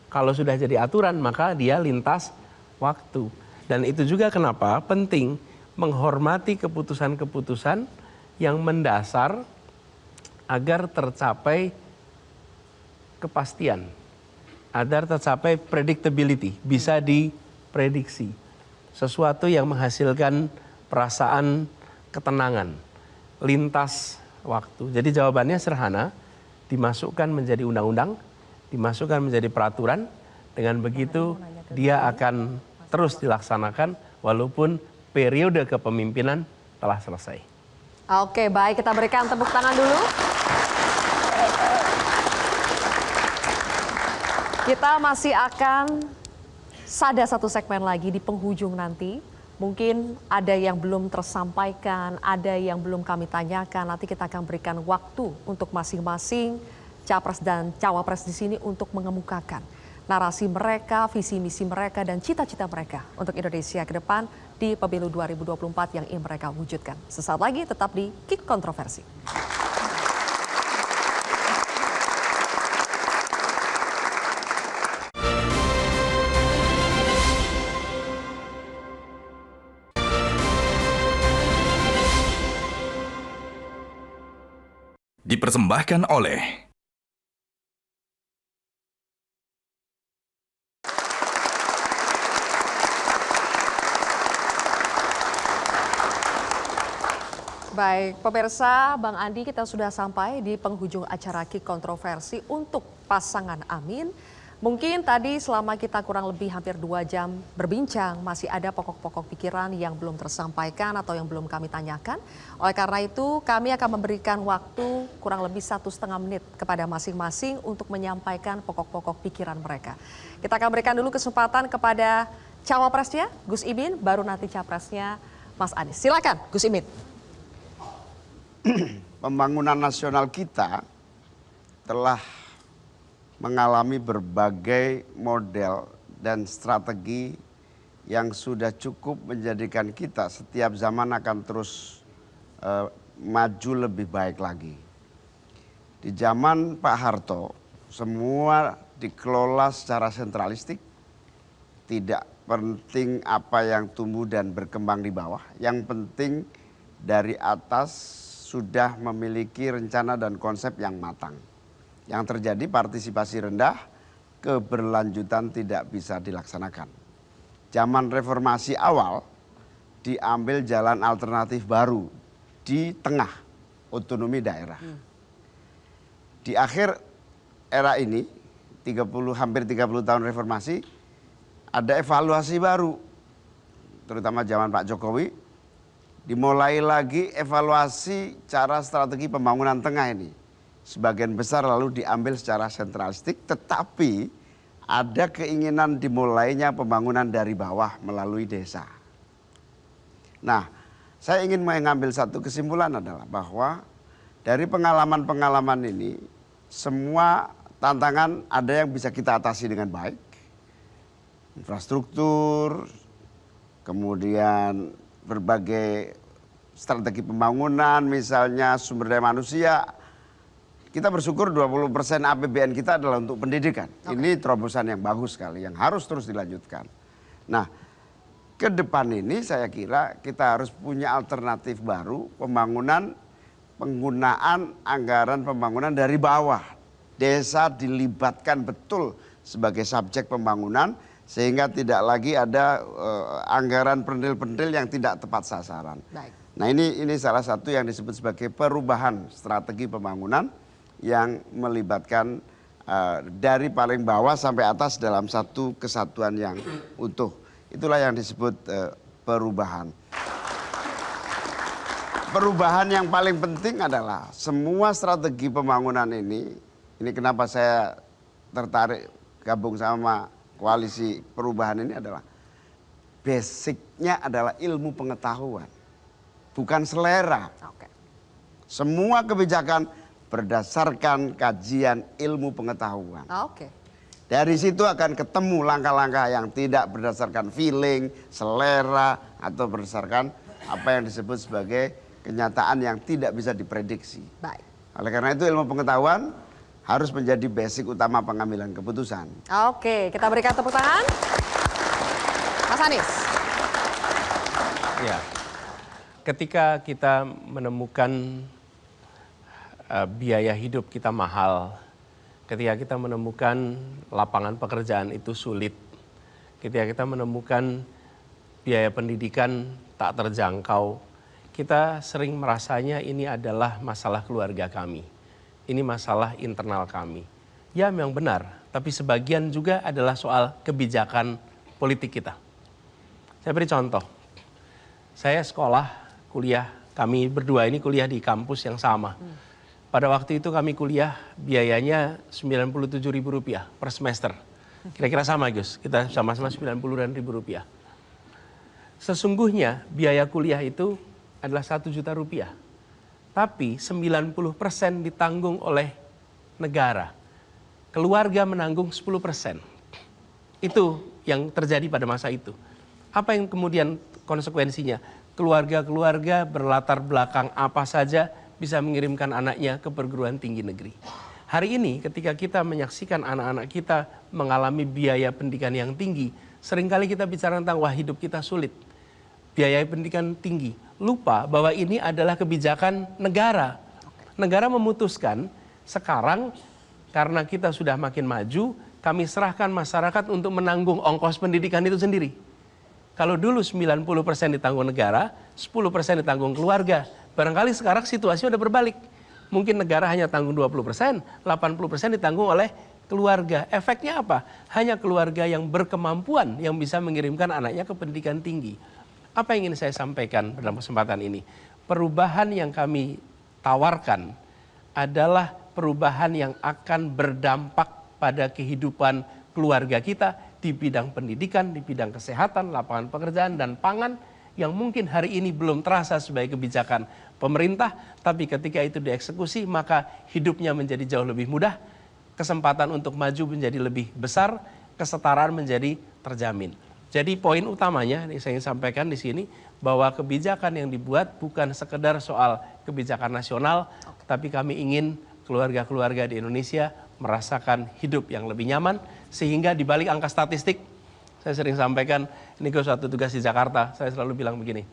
Kalau sudah jadi aturan maka dia lintas waktu. Dan itu juga kenapa penting menghormati keputusan-keputusan yang mendasar agar tercapai kepastian. Agar tercapai predictability, bisa diprediksi. Sesuatu yang menghasilkan perasaan ketenangan, lintas waktu. Jadi jawabannya sederhana, dimasukkan menjadi undang-undang, dimasukkan menjadi peraturan, dengan begitu dia akan terus dilaksanakan walaupun periode kepemimpinan telah selesai. Oke, baik, kita berikan tepuk tangan dulu. Kita masih akan ada 1 segmen lagi di penghujung nanti. Mungkin ada yang belum tersampaikan, ada yang belum kami tanyakan. Nanti kita akan berikan waktu untuk masing-masing capres dan cawapres di sini untuk mengemukakan narasi mereka, visi misi mereka, dan cita-cita mereka untuk Indonesia ke depan di pemilu 2024 yang ingin mereka wujudkan. Sesaat lagi tetap di Kick Kontroversi. Dipersembahkan oleh Baik, pemirsa, Bang Andi, kita sudah sampai di penghujung acara Kick Kontroversi untuk pasangan Amin. Mungkin tadi selama kita kurang lebih hampir 2 jam berbincang, masih ada pokok-pokok pikiran yang belum tersampaikan atau yang belum kami tanyakan. Oleh karena itu, kami akan memberikan waktu kurang lebih 1,5 menit kepada masing-masing untuk menyampaikan pokok-pokok pikiran mereka. Kita akan berikan dulu kesempatan kepada cawapresnya, Gus Imin, baru nanti capresnya Mas Anies. Silakan, Gus Imin. pembangunan nasional kita telah mengalami berbagai model dan strategi yang sudah cukup menjadikan kita setiap zaman akan terus maju lebih baik lagi. Di zaman Pak Harto, semua dikelola secara sentralistik, tidak penting apa yang tumbuh dan berkembang di bawah. Yang penting dari atas sudah memiliki rencana dan konsep yang matang. Yang terjadi partisipasi rendah, keberlanjutan tidak bisa dilaksanakan. Zaman reformasi awal diambil jalan alternatif baru di tengah otonomi daerah. Di akhir era ini, hampir 30 tahun reformasi, ada evaluasi baru, terutama zaman Pak Jokowi, dimulai lagi evaluasi cara strategi pembangunan tengah ini. Sebagian besar lalu diambil secara sentralistik, tetapi ada keinginan dimulainya pembangunan dari bawah melalui desa. Nah, saya ingin mengambil satu kesimpulan adalah bahwa dari pengalaman-pengalaman ini, semua tantangan ada yang bisa kita atasi dengan baik. Infrastruktur, kemudian berbagai strategi pembangunan, misalnya sumber daya manusia. Kita bersyukur 20% APBN kita adalah untuk pendidikan. Ini terobosan yang bagus sekali, yang harus terus dilanjutkan. Nah, ke depan ini saya kira kita harus punya alternatif baru, penggunaan anggaran pembangunan dari bawah. Desa dilibatkan betul sebagai subjek pembangunan, sehingga tidak lagi ada anggaran pentil-pentil yang tidak tepat sasaran. Baik. Nah ini salah satu yang disebut sebagai perubahan strategi pembangunan yang melibatkan dari paling bawah sampai atas dalam satu kesatuan yang utuh. Itulah yang disebut perubahan. Perubahan yang paling penting adalah semua strategi pembangunan ini kenapa saya tertarik gabung sama koalisi perubahan ini adalah basicnya adalah ilmu pengetahuan, bukan selera. Semua kebijakan berdasarkan kajian ilmu pengetahuan. Dari situ akan ketemu langkah-langkah yang tidak berdasarkan feeling, selera, atau berdasarkan apa yang disebut sebagai kenyataan yang tidak bisa diprediksi. Baik. Oleh karena itu ilmu pengetahuan harus menjadi basic utama pengambilan keputusan. Oke, kita berikan tepuk tangan. Mas Anies. Ya, ketika kita menemukan biaya hidup kita mahal, ketika kita menemukan lapangan pekerjaan itu sulit, ketika kita menemukan biaya pendidikan tak terjangkau, kita sering merasanya ini adalah masalah keluarga kami, ini masalah internal kami. Ya memang benar, tapi sebagian juga adalah soal kebijakan politik kita. Saya beri contoh, saya sekolah, kuliah, kami berdua ini kuliah di kampus yang sama. Pada waktu itu kami kuliah biayanya Rp97.000 per semester. Kira-kira sama Gus, kita sama-sama Rp90.000. Sesungguhnya biaya kuliah itu adalah Rp1 juta. Tapi 90% ditanggung oleh negara. Keluarga menanggung 10%. Itu yang terjadi pada masa itu. Apa yang kemudian konsekuensinya? Keluarga-keluarga berlatar belakang apa saja bisa mengirimkan anaknya ke perguruan tinggi negeri. Hari ini ketika kita menyaksikan anak-anak kita mengalami biaya pendidikan yang tinggi, seringkali kita bicara tentang wah hidup kita sulit, biaya pendidikan tinggi. Lupa bahwa ini adalah kebijakan negara. Negara memutuskan sekarang karena kita sudah makin maju, kami serahkan masyarakat untuk menanggung ongkos pendidikan itu sendiri. Kalau dulu 90% ditanggung negara, 10% ditanggung keluarga. Barangkali sekarang situasi udah berbalik. Mungkin negara hanya tanggung 20%, 80% ditanggung oleh keluarga. Efeknya apa? Hanya keluarga yang berkemampuan yang bisa mengirimkan anaknya ke pendidikan tinggi. Apa yang ingin saya sampaikan dalam kesempatan ini? Perubahan yang kami tawarkan adalah perubahan yang akan berdampak pada kehidupan keluarga kita di bidang pendidikan, di bidang kesehatan, lapangan pekerjaan, dan pangan yang mungkin hari ini belum terasa sebagai kebijakan. pemerintah, tapi ketika itu dieksekusi maka hidupnya menjadi jauh lebih mudah, kesempatan untuk maju menjadi lebih besar, kesetaraan menjadi terjamin. Jadi poin utamanya saya ingin sampaikan di sini bahwa kebijakan yang dibuat bukan sekedar soal kebijakan nasional, tapi kami ingin keluarga-keluarga di Indonesia merasakan hidup yang lebih nyaman, sehingga di balik angka statistik, saya sering sampaikan, ini ke suatu tugas di Jakarta, saya selalu bilang begini,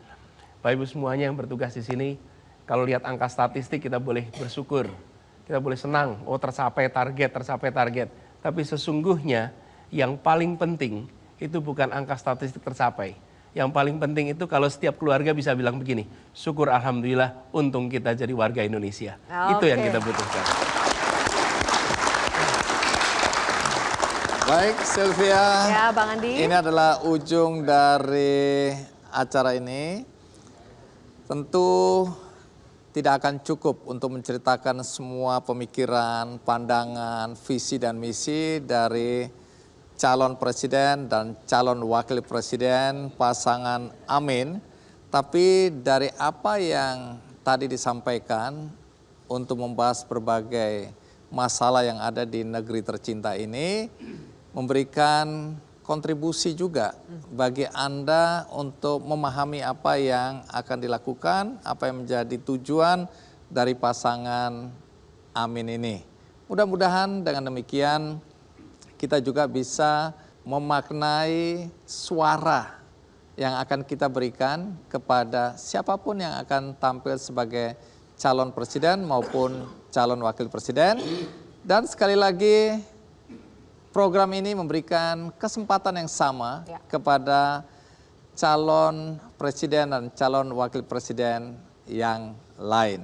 Bapak Ibu semuanya yang bertugas di sini, kalau lihat angka statistik kita boleh bersyukur, kita boleh senang, oh tercapai target. Tapi sesungguhnya yang paling penting itu bukan angka statistik tercapai. Yang paling penting itu kalau setiap keluarga bisa bilang begini, syukur alhamdulillah untung kita jadi warga Indonesia. Itu yang kita butuhkan. Baik, Sylvia. Ya, Bang Andi. Ini adalah ujung dari acara ini. Tentu tidak akan cukup untuk menceritakan semua pemikiran, pandangan, visi dan misi dari calon presiden dan calon wakil presiden pasangan Amin. Tapi dari apa yang tadi disampaikan untuk membahas berbagai masalah yang ada di negeri tercinta ini, memberikan kontribusi juga bagi Anda untuk memahami apa yang akan dilakukan, apa yang menjadi tujuan dari pasangan Amin ini. Mudah-mudahan dengan demikian kita juga bisa memaknai suara yang akan kita berikan kepada siapapun yang akan tampil sebagai calon presiden maupun calon wakil presiden. Dan sekali lagi program ini memberikan kesempatan yang sama kepada calon presiden dan calon wakil presiden yang lain.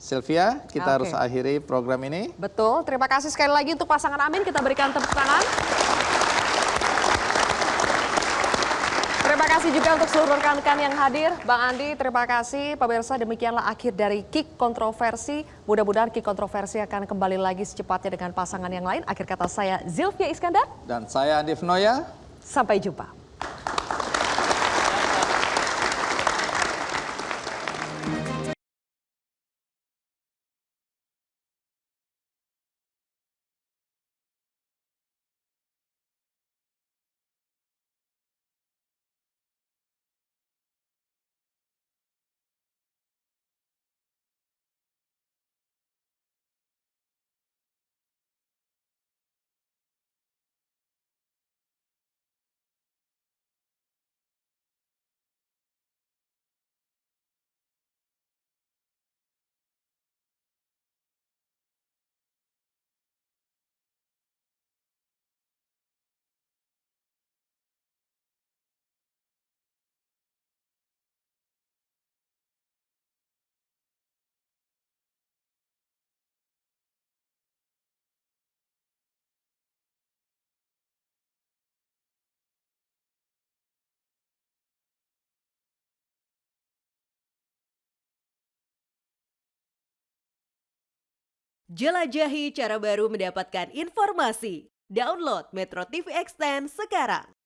Sylvia, kita harus akhiri program ini. Betul, terima kasih sekali lagi untuk pasangan Amin, kita berikan tepuk tangan. Terima kasih juga untuk seluruh rekan-rekan yang hadir. Bang Andi, terima kasih. Pemirsa, demikianlah akhir dari Kick Kontroversi. Mudah-mudahan Kick Kontroversi akan kembali lagi secepatnya dengan pasangan yang lain. Akhir kata saya Zylvia Iskandar. Dan saya Andi Fnoya. Sampai jumpa. Jelajahi cara baru mendapatkan informasi. Download Metro TV Extend sekarang.